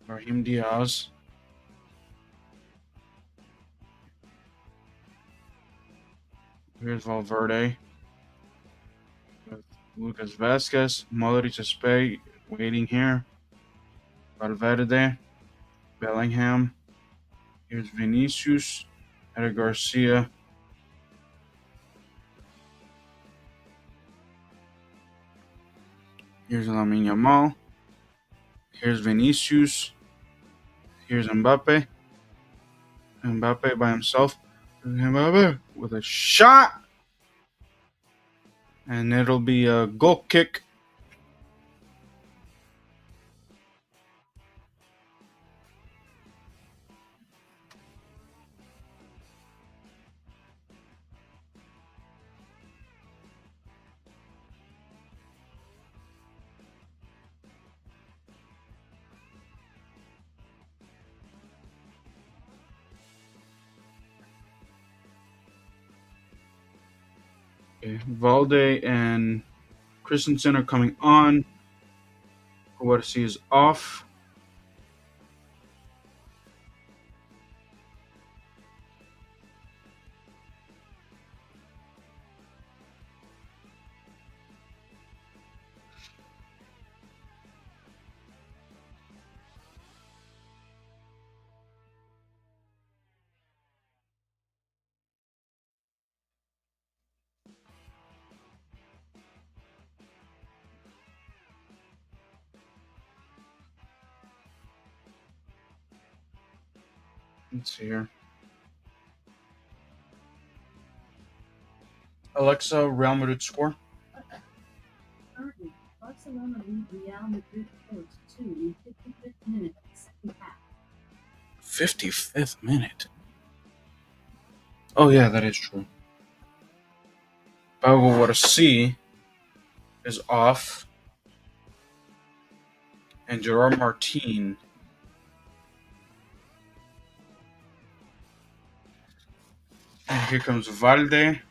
Raheem Diaz. Here's Valverde with Lucas Vasquez. Modric Spay waiting here. Valverde, Bellingham. Here's Vinicius. Eder Garcia. Here's Lamine Yamal. Here's Vinicius. Here's Mbappe. Mbappe by himself. Mbappe with a shot. And it'll be a goal kick. Okay. Valde and Christensen are coming on. Kowalski is off. Let's see here. Alexa, Real Madrid score. Currently, Barcelona lead Real Madrid 4-2 in 55th minute of the second half. 55th minute. Oh, yeah, that is true. Pablo Guarci is off. And Gerard Martin. And here comes Valde.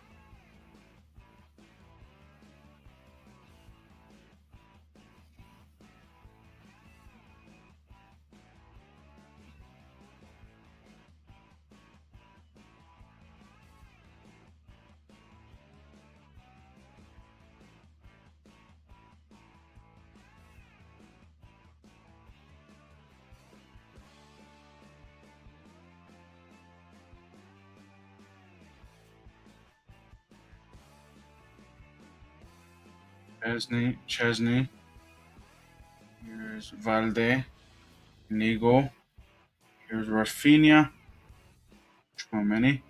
Chesney. Here's Valde. Nigo. Here's Rafinha. Chouameni.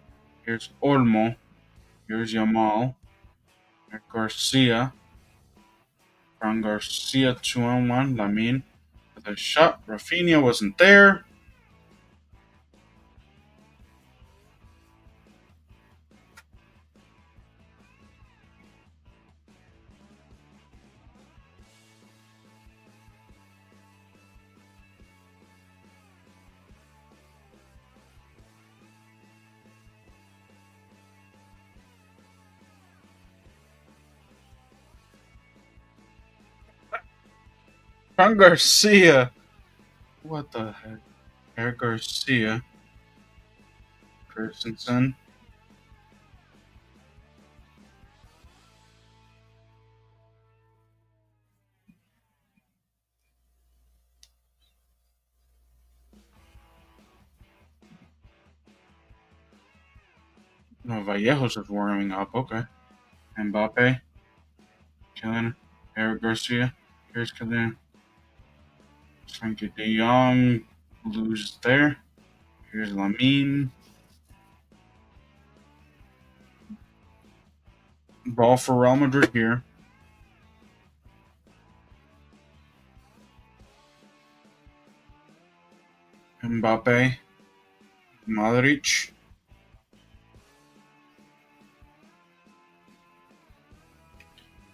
Here's Olmo. Here's Yamal. Here's Garcia. Fran Garcia 2-on-1. Lamine with a shot. Rafinha wasn't there. Fran Garcia. What the heck? Eric Garcia. Christensen. No, Vallejos is warming up. Okay. Mbappe. Killing Eric Garcia. Here's Kylian. Frankie de Jong. Lose there. Here's Lamine. Ball for Real Madrid here. Mbappe. Modric.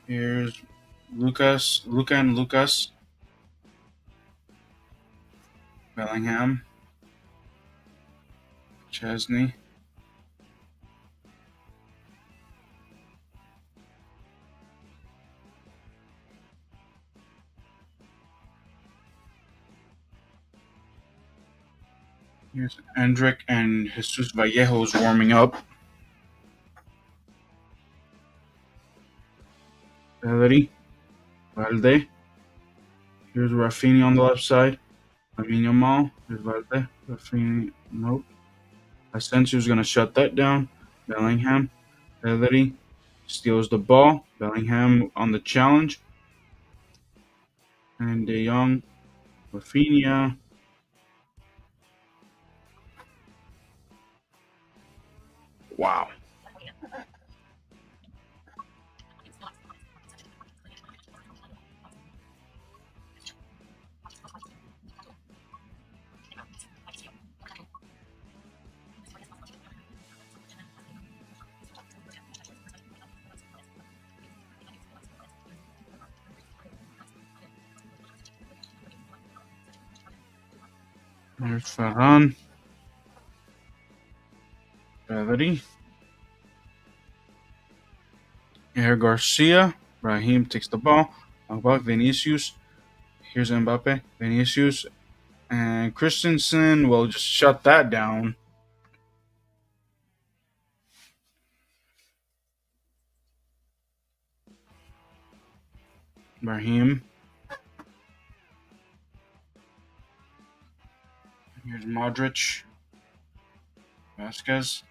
Here's Luca and Lucas. Bellingham. Chesney. Here's Endrick and Jesus Vallejo's warming up. Bellery. Valde. Here's Rafinha on the left side. Lamine Yamal. Here's Valde. Rafinha. Nope. Asensio's going to shut that down. Bellingham. Bellery. Steals the ball. Bellingham on the challenge. And De Jong. Rafinha. Wow. There's Ferran. Bellery. Here Garcia. Raheem takes the ball. About Vinicius. Here's Mbappe. Vinicius. And Christensen will just shut that down. Raheem. Here's Modric. Vasquez.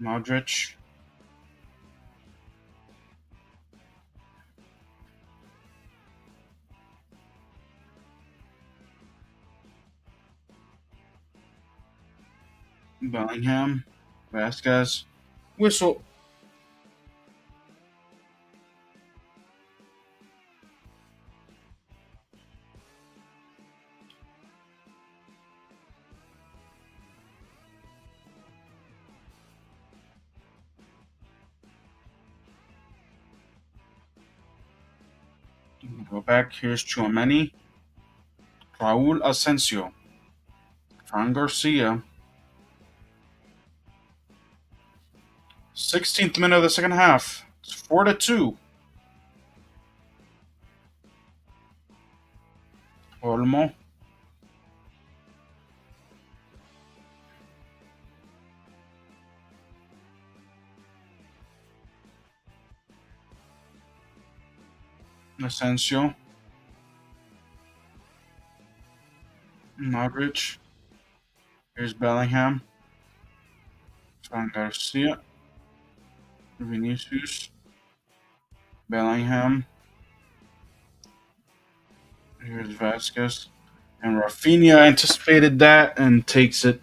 Modric. Bellingham. Vasquez. Whistle. Go back. Here's Chouameni. Raul Asensio. Fran Garcia. 16th minute of the second half. It's 4-2. Olmo. Asensio. Modric. Here's Bellingham. Fran Garcia. Vinicius. Bellingham. Here's Vasquez. And Rafinha anticipated that and takes it.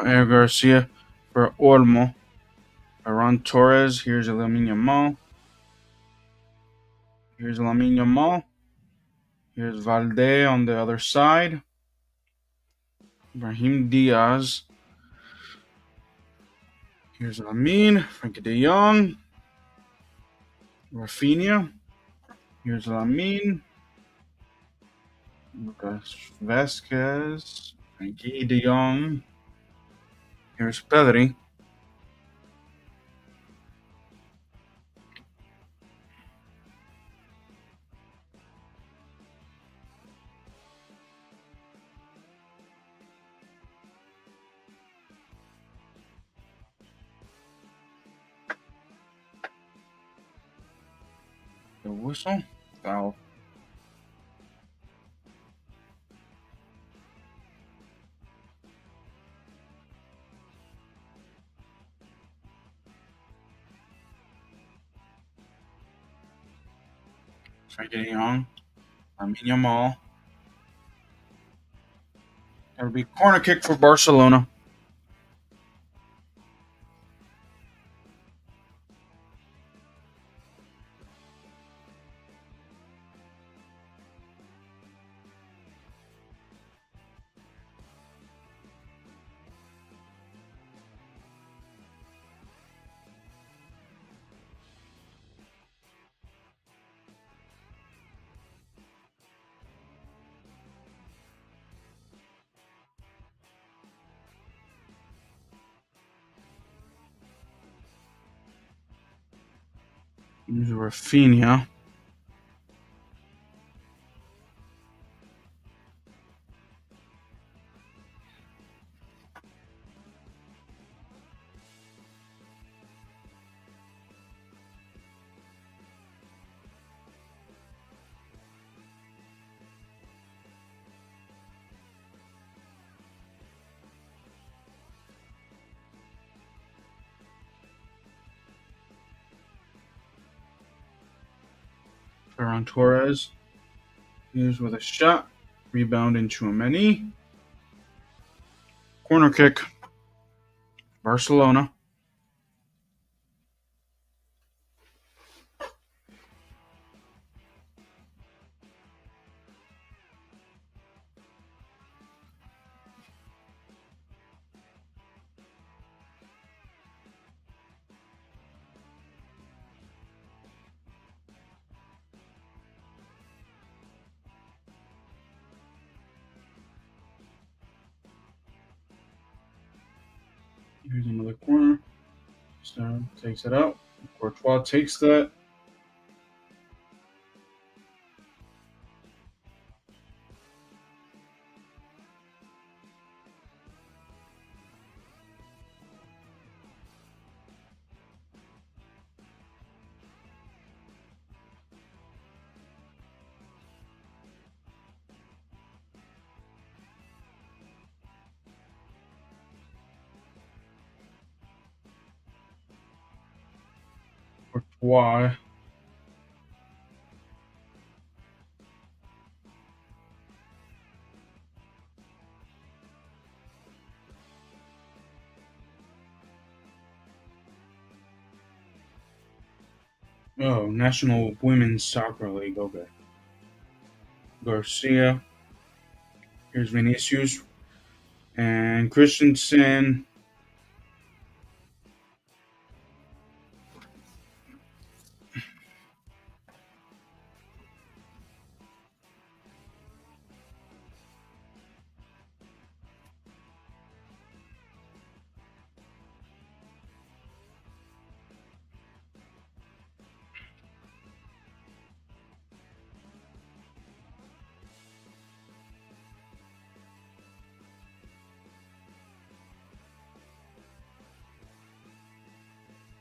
Air Garcia for Olmo. Ferran Torres. Here's Lamine Yamal. Here's Lamine Yamal. Here's Valde on the other side. Brahim Diaz. Here's Lamine. Frankie de Jong. Rafinha. Here's Lamine. Lucas Vasquez. Frankie de Jong. Here's Pedri. The whistle. Foul. Frankie de Jong. Lamine Yamal. That'll be corner kick for Barcelona. Here's Rafinha. Ferran Torres. Here's with a shot. Rebound into Chouameni. Corner kick. Barcelona. Here's another corner. Stone takes it out. Courtois takes that. Courtois. Oh, National Women's Soccer League. Okay. Garcia. Here's Vinicius. And Christensen.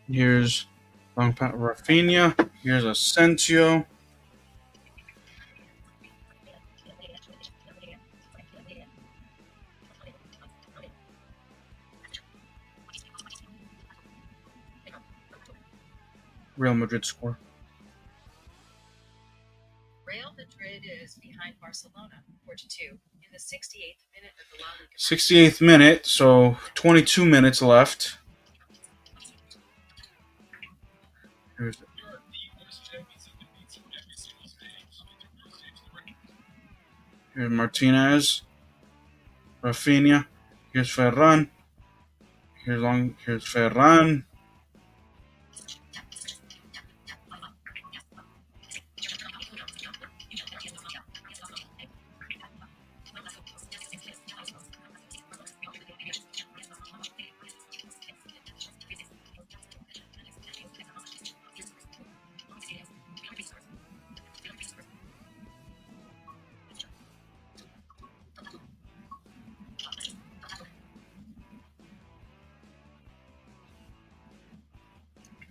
Here's long pass Rafinha. Here's Asensio. Real Madrid score. Real Madrid is behind Barcelona 4-2 in the 68th minute of the La Liga. 68th minute, so 22 minutes left. Here's Martinez. Rafinha. Here's Ferran. Here's Ferran.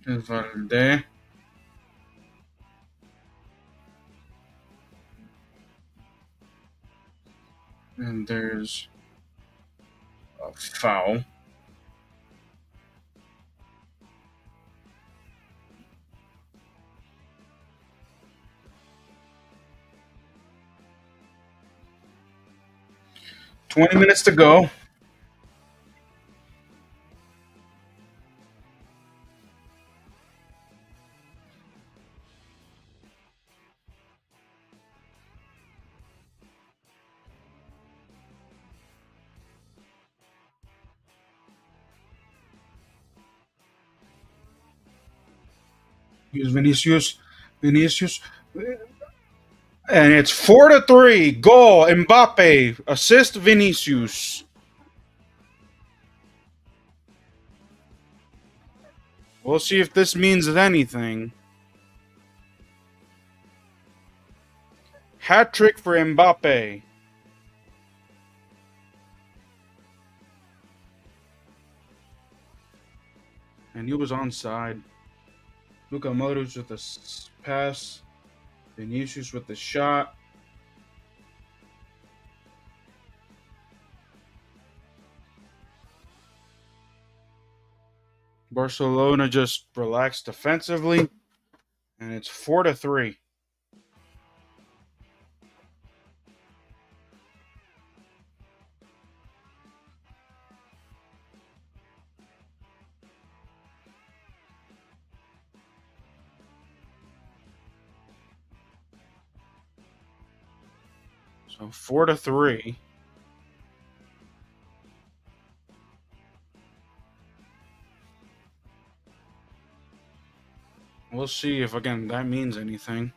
Here's Valde. And there's a foul. $20 minutes to go. Here's Vinicius. Vinicius. And it's 4-3. Goal. Mbappe. Assist Vinicius. We'll see if this means anything. Hat trick for Mbappe. And he was onside. Luka Modric with the pass. Vinicius with the shot. Barcelona just relaxed defensively. And it's 4-3. So 4-3. We'll see if again that means anything.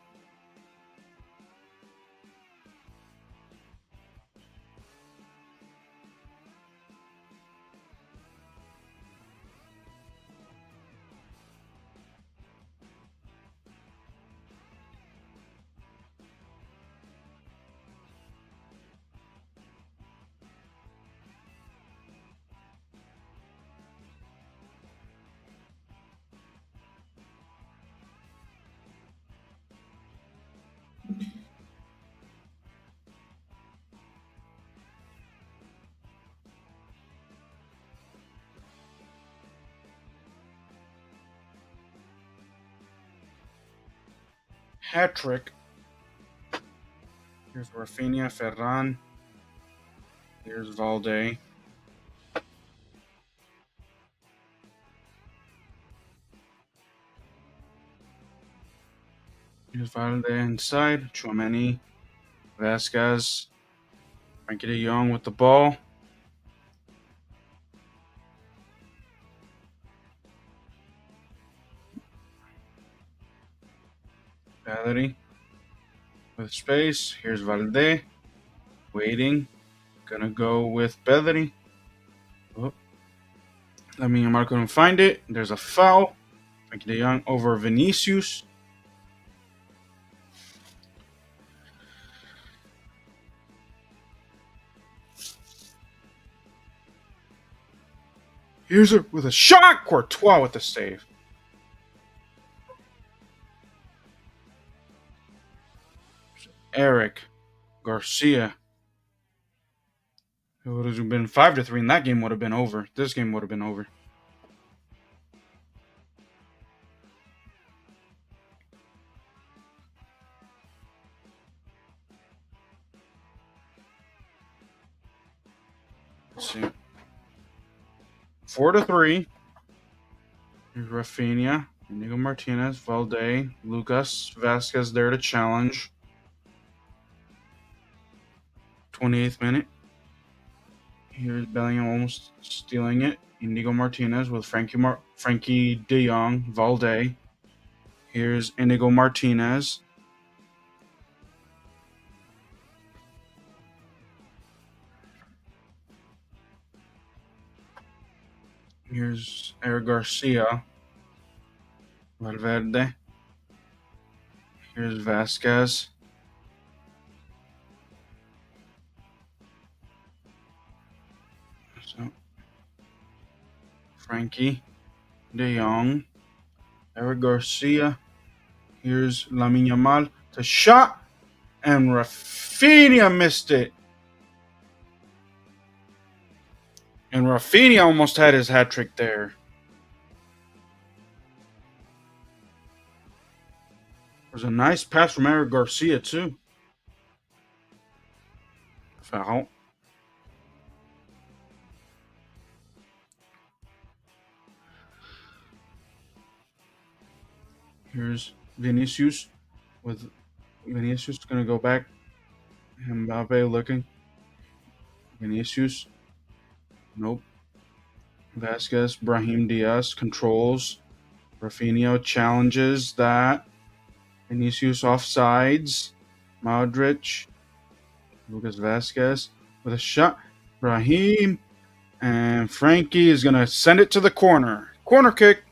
Hat trick. Here's Rafinha, Ferran. Here's Valde. Here's Valde inside. Chouameni, Vasquez, Frankie de Jong with the ball. Valerie with space. Here's Valde. Waiting. Gonna go with Pedri. Oh. Let me Marco couldn't find it. There's a foul. Frankie de Jong over Vinicius. Here's it with a shot. Courtois with the save. Eric Garcia. It would have been 5-3, and that game would have been over. This game would have been over. Let's see. 4-3. Here's Rafinha, Inigo Martinez, Valde, Lucas Vasquez there to challenge. 28th minute. Here's Bellingham almost stealing it. Inigo Martinez with Frankie De Jong, Valde. Here's Inigo Martinez. Here's Eric Garcia. Valverde. Here's Vasquez. So, Frankie De Jong. Eric Garcia. Here's Lamine Yamal to shot. And Rafinha missed it. And Rafinha almost had his hat trick there. There's a nice pass from Eric Garcia, too. Foul. Here's Vinicius. With Vinicius going to go back. Mbappe looking. Vinicius. Nope. Vasquez. Brahim Diaz controls. Rafinha challenges that. Vinicius offsides. Modric. Lucas Vasquez with a shot. Brahim. And Frankie is going to send it to the corner. Corner kick.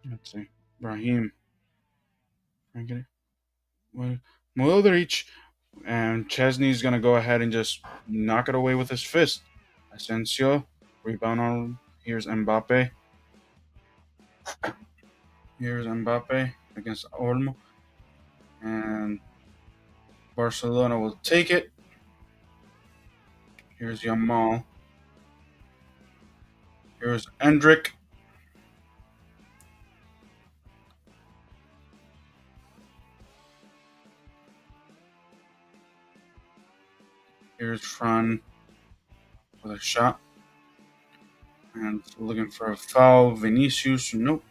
Let's see. Brahim. Frankie. Modric. And Chesney's going to go ahead and just knock it away with his fist. Asensio. Rebound on. Here's Mbappe. Here's Mbappe against Olmo. And Barcelona will take it. Here's Yamal. Here's Endrick. Here's Fran with a shot. And looking for a foul. Vinicius. Nope.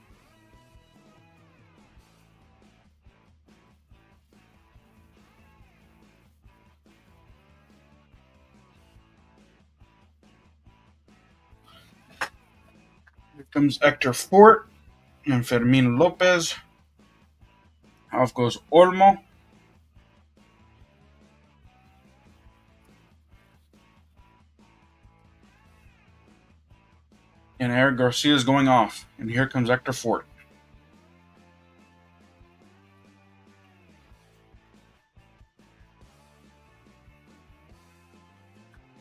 Here comes Hector Fort and Fermin Lopez. Off goes Olmo. And Eric Garcia is going off. And here comes Hector Fort.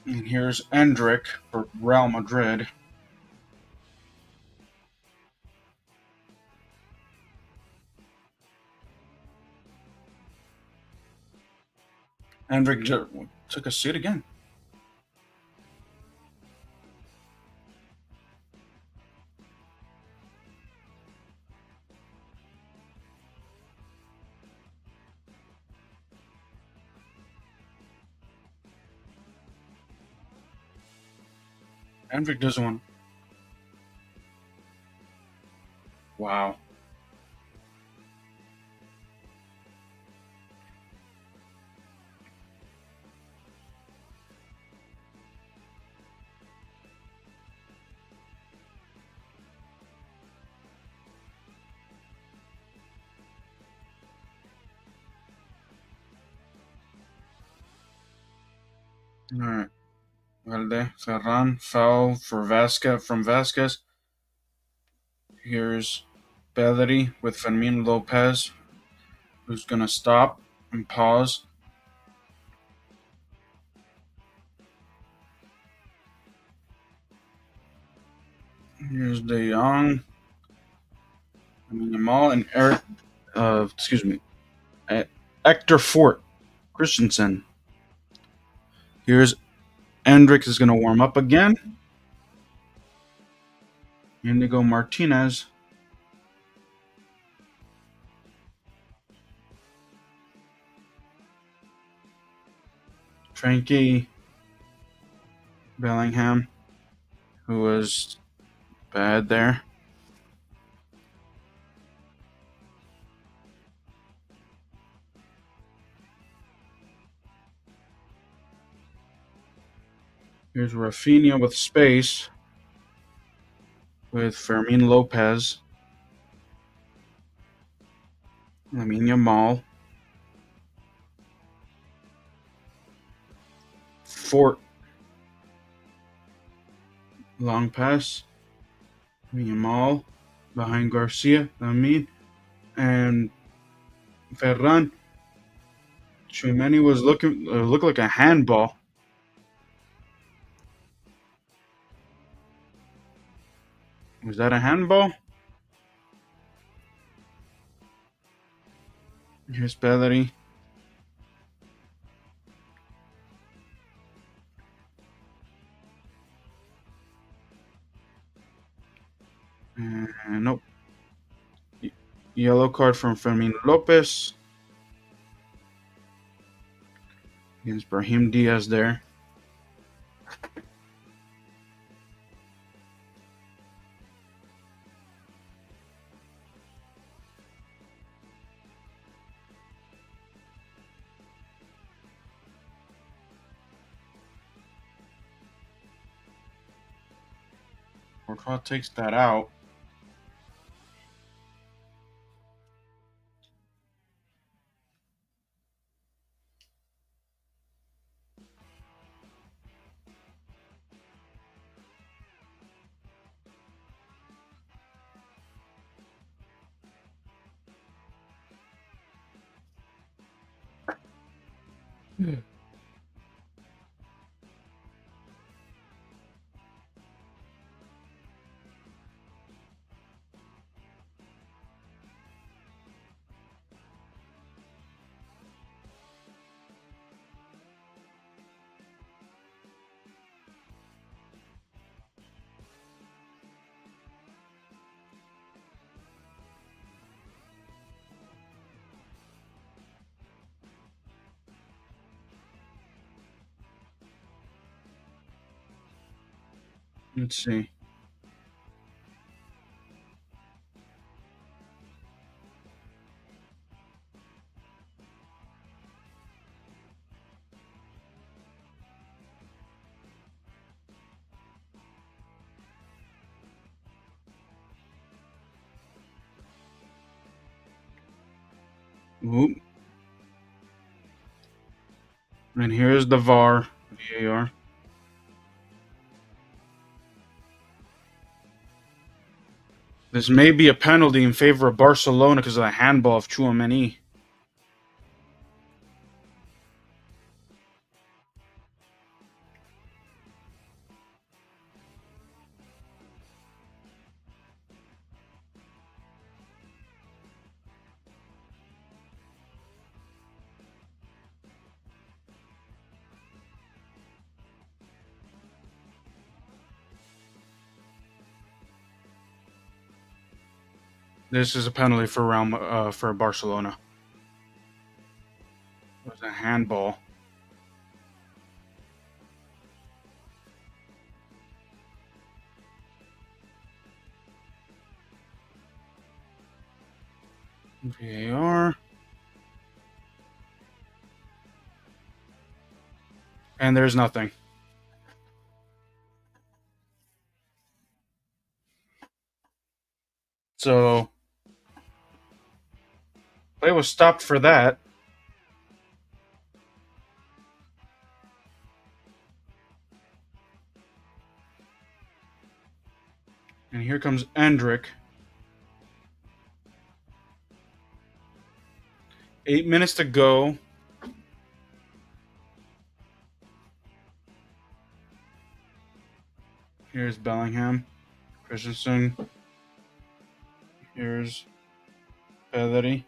And here's Endrick for Real Madrid. Endrick took a seat again. Endrick doesn't want. Wow. All right. Valde, Ferran, foul for Vasquez from Vasquez. Here's Bellery with Fermin Lopez, who's going to stop and pause. Here's De Jong. I mean, Jamal and Eric. Excuse me. Hector Fort Christensen. Here's Endrick is going to warm up again. Indigo Martinez. Frankie Bellingham, who was bad there. Here's Rafinha with space with Fermin Lopez. Lamine Yamal. Fort. Long pass. Yamal behind Garcia. Lamine. And Ferran. Tchouameni was looked like a handball. Was that a handball? Here's Bellery. Nope. Yellow card from Fermin Lopez. Against Brahim Diaz there. Courtois takes that out. Let's see. Oop. And here's the VAR. VAR. This may be a penalty in favor of Barcelona because of the handball of Tchouameni. This is a penalty for Barcelona. It was a handball. VAR. And there's nothing. So play was stopped for that. And here comes Endrick. 8 minutes to go. Here's Bellingham. Christensen. Here's Pedri.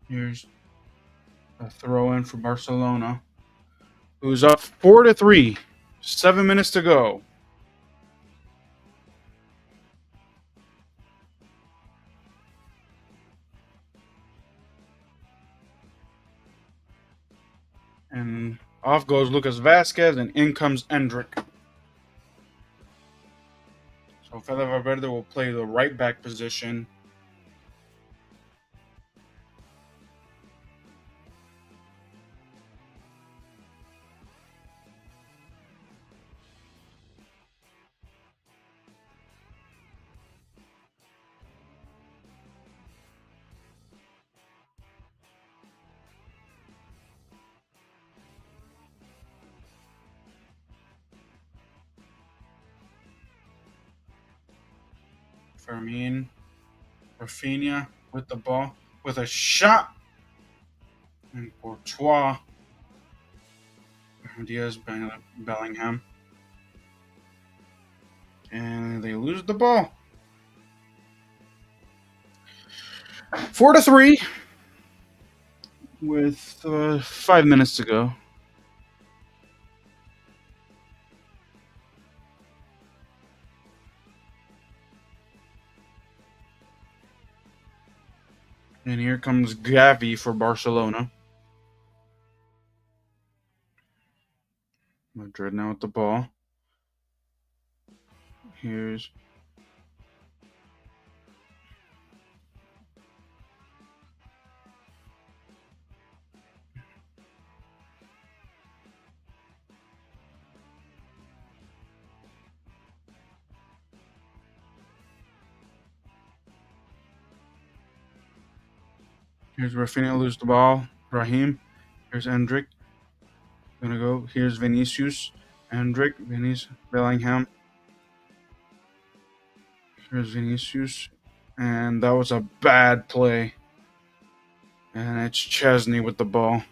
Here's a throw in for Barcelona, who's up 4-3. 7 minutes to go. And off goes Lucas Vasquez, and in comes Endrick. So Fede Valverde will play the right back position. Fermin, Rafinha with the ball, with a shot, and Courtois, Diaz, Bellingham, and they lose the ball. 4-3 with 5 minutes to go. And here comes Gavi for Barcelona. Madrid now with the ball. Here's Rafinha lose the ball. Raheem. Here's Endrick. Gonna go. Here's Vinicius. Endrick. Vinicius. Bellingham. Here's Vinicius. And that was a bad play. And it's Chesney with the ball.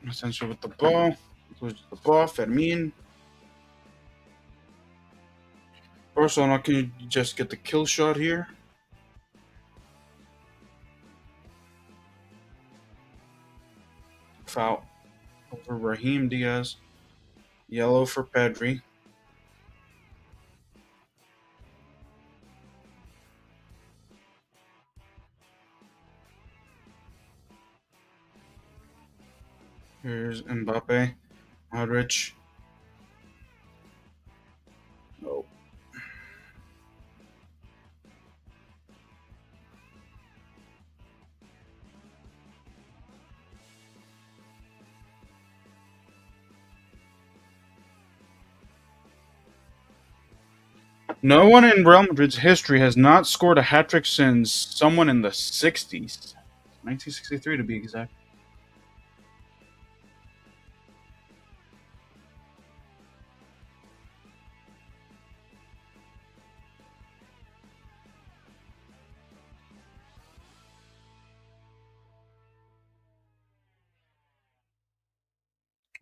Asensio with the ball. Loses the ball. Fermin. Barcelona, can you just get the kill shot here? Foul over Raheem Diaz. Yellow for Pedri. Here's Mbappe. Modric. Oh. No one in Real Madrid's history has not scored a hat trick since someone in the 60s. 1963 to be exact.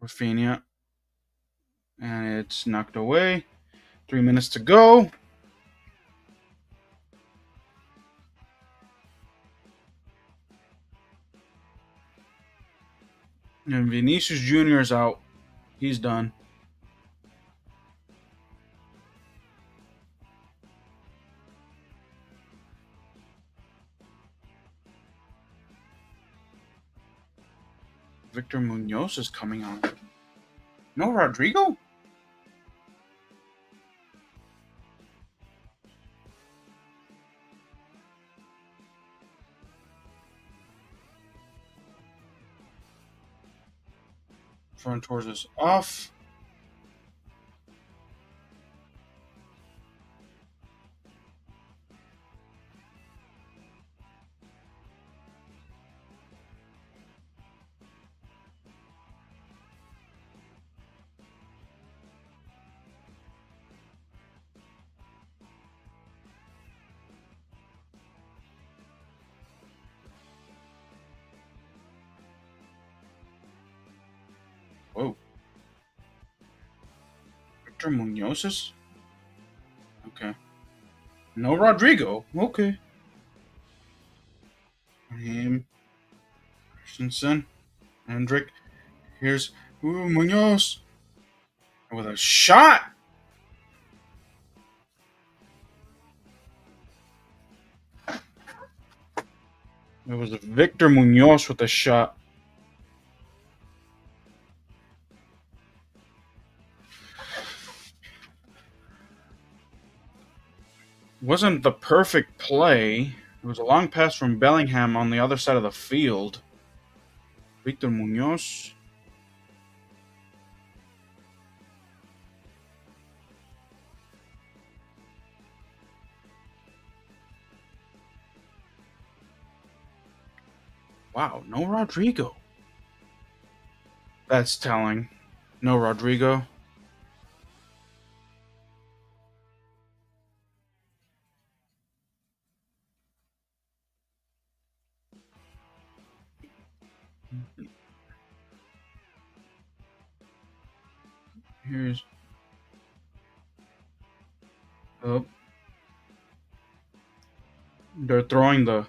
Rafinha. And it's knocked away. 3 minutes to go. And Vinicius Jr. is out. He's done. Victor Munoz is coming on. No Rodrigo? Front towards is off. Whoa. Victor Munoz? Okay. No Rodrigo. Okay. Him. Christensen. Hendrick. Here's Munoz. With a shot. It was Victor Munoz with a shot. Wasn't the perfect play. It was a long pass from Bellingham on the other side of the field. Victor Munoz. Wow, no Rodrigo. That's telling. No Rodrigo. Here's oh. They're throwing the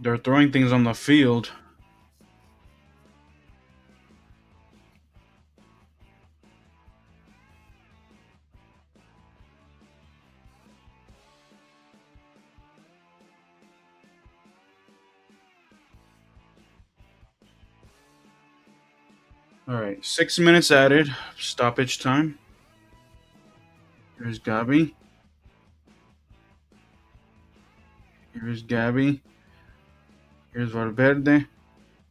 they're throwing things on the field. Alright, 6 minutes added. Stoppage time. Here's Gabi. Here's Gabi. Here's Valverde.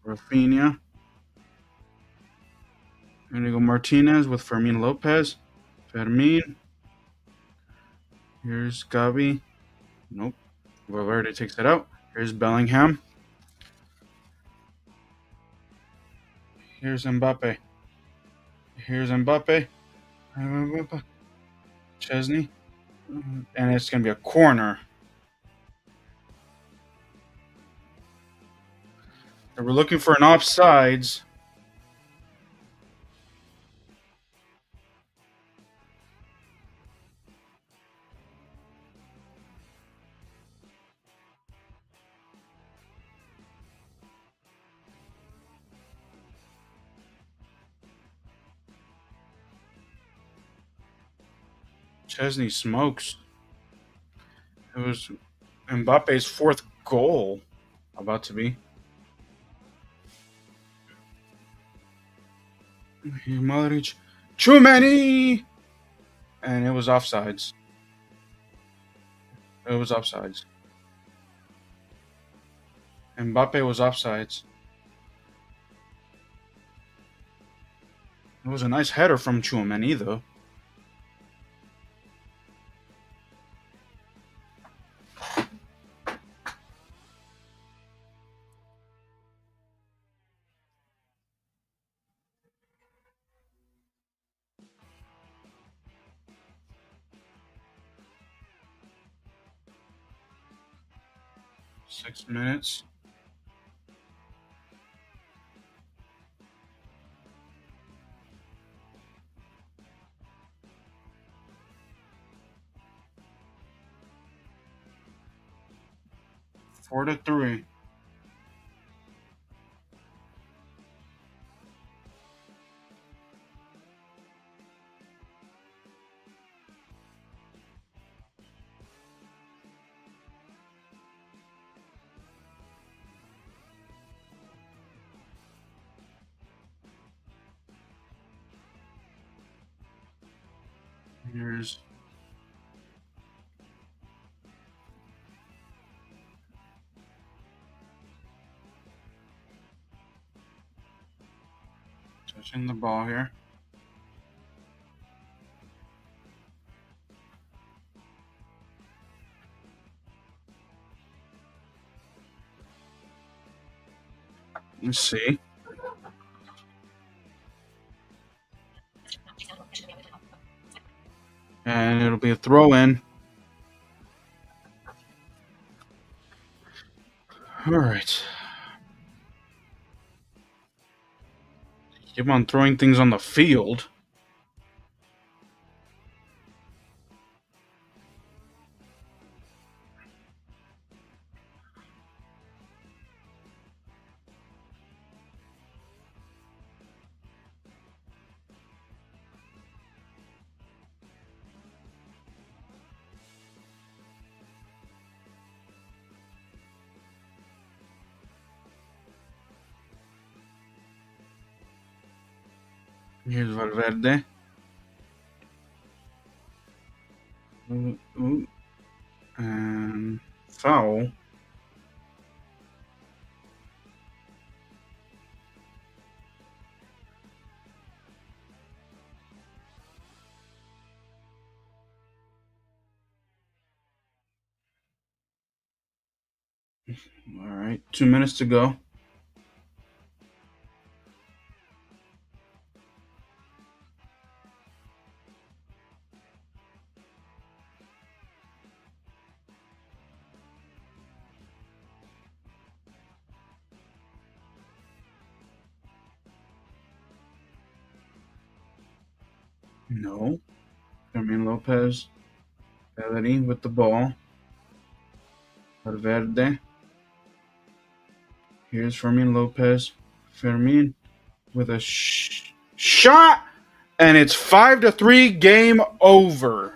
Rafinha. Inigo Martinez with Fermin Lopez. Fermin. Here's Gabi. Nope. Valverde takes it out. Here's Bellingham. Here's Mbappe. Here's Mbappe. Chesney. And it's going to be a corner. We're looking for an offsides. Chesney smokes. It was Mbappe's fourth goal about to be. Modric. Too many! And it was offsides. It was offsides. Mbappe was offsides. It was a nice header from Tchouameni, though. Six minutes. Four to three. Here's Touching the ball here. Let's see. And it'll be a throw in. All right. Keep on throwing things on the field. Here's Valverde. Ooh. And foul. All right, 2 minutes to go. No. Fermin Lopez. Bellerin with the ball. Valverde. Here's Fermin Lopez. Fermin with a shot, and it's 5-3. Game over.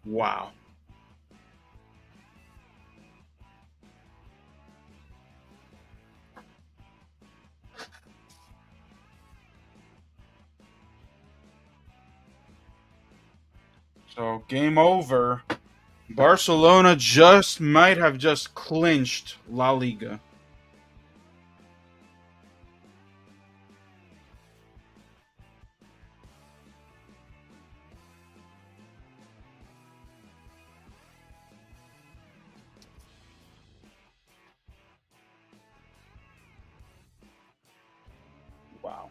Wow. So game over. Barcelona might have just clinched La Liga. Wow.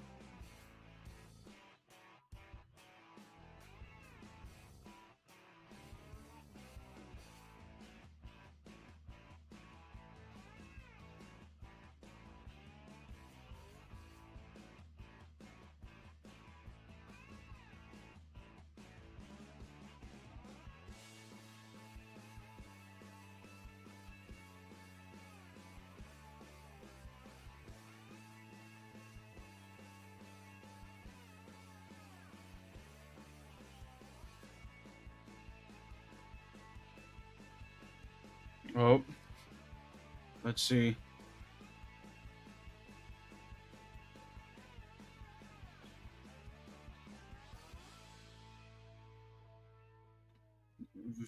Oh, let's see.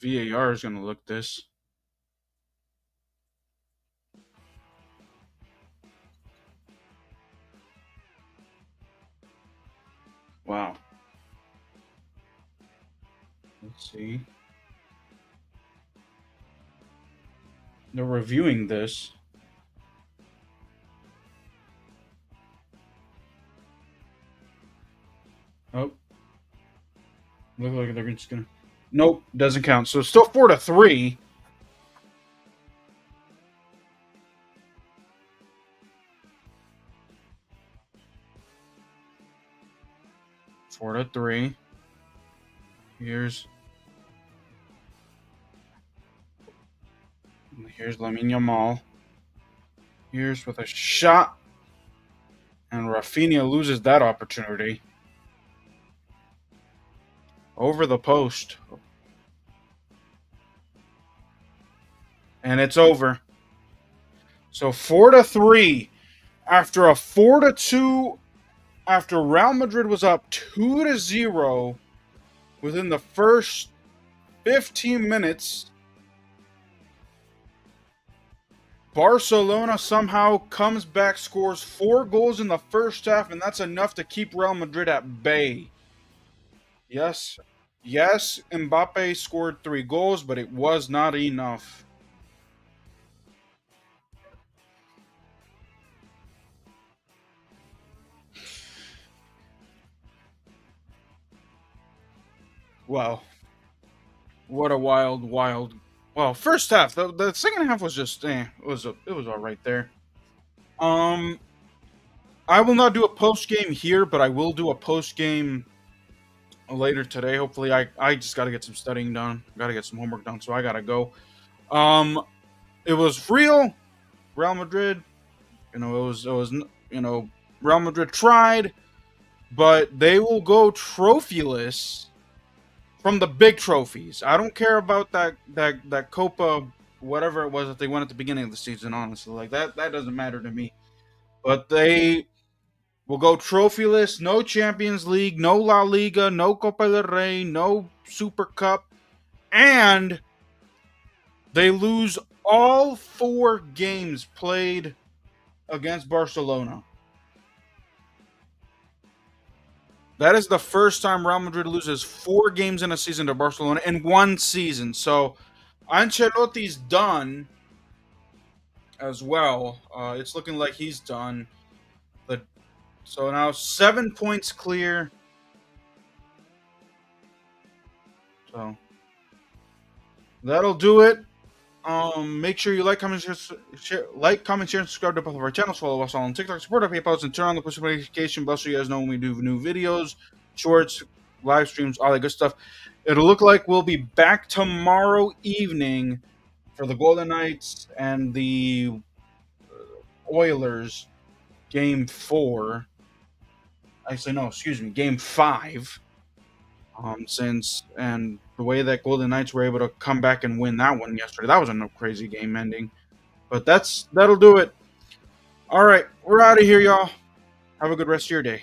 VAR is going to look this. Wow. Let's see. They're reviewing this. Oh. Look like they're just going to. Nope, doesn't count. So it's still 4-3. Four to three. Here's Lamine Yamal. Here's with a shot. And Rafinha loses that opportunity. Over the post. And it's over. So 4-3. After a 4-2, after Real Madrid was up 2-0 within the first 15 minutes, Barcelona somehow comes back, scores 4 goals in the first half, and that's enough to keep Real Madrid at bay. Yes, yes, Mbappe scored 3 goals, but it was not enough. Wow, what a wild. Well, first half. The second half was just it was all right there. Um, I will not do a post game here, but I will do a post game later today. Hopefully, I just got to get some studying done. Got to get some homework done, so I gotta go. Um, it was Real Madrid. It was Real Madrid tried, but they will go trophyless from the big trophies. I don't care about that Copa, whatever it was that they won at the beginning of the season. Honestly, like that doesn't matter to me. But they will go trophyless. No Champions League, no La Liga, no Copa del Rey, no Super Cup, and they lose all 4 games played against Barcelona. That is the first time Real Madrid loses 4 games in a season to Barcelona in one season. So Ancelotti's done as well. It's looking like he's done. But so now 7 points clear. So that'll do it. Make sure you like, comment, share, and subscribe to both of our channels. Follow us all on TikTok, support our PayPal, and turn on the push notification bell so you guys know when we do new videos, shorts, live streams, all that good stuff. It'll look like we'll be back tomorrow evening for the Golden Knights and the Oilers game 4. Actually, no, excuse me, game 5. Since and the way that Golden Knights were able to come back and win that one yesterday, that was a no crazy game ending. But that'll do it. All right, we're out of here, y'all. Have a good rest of your day.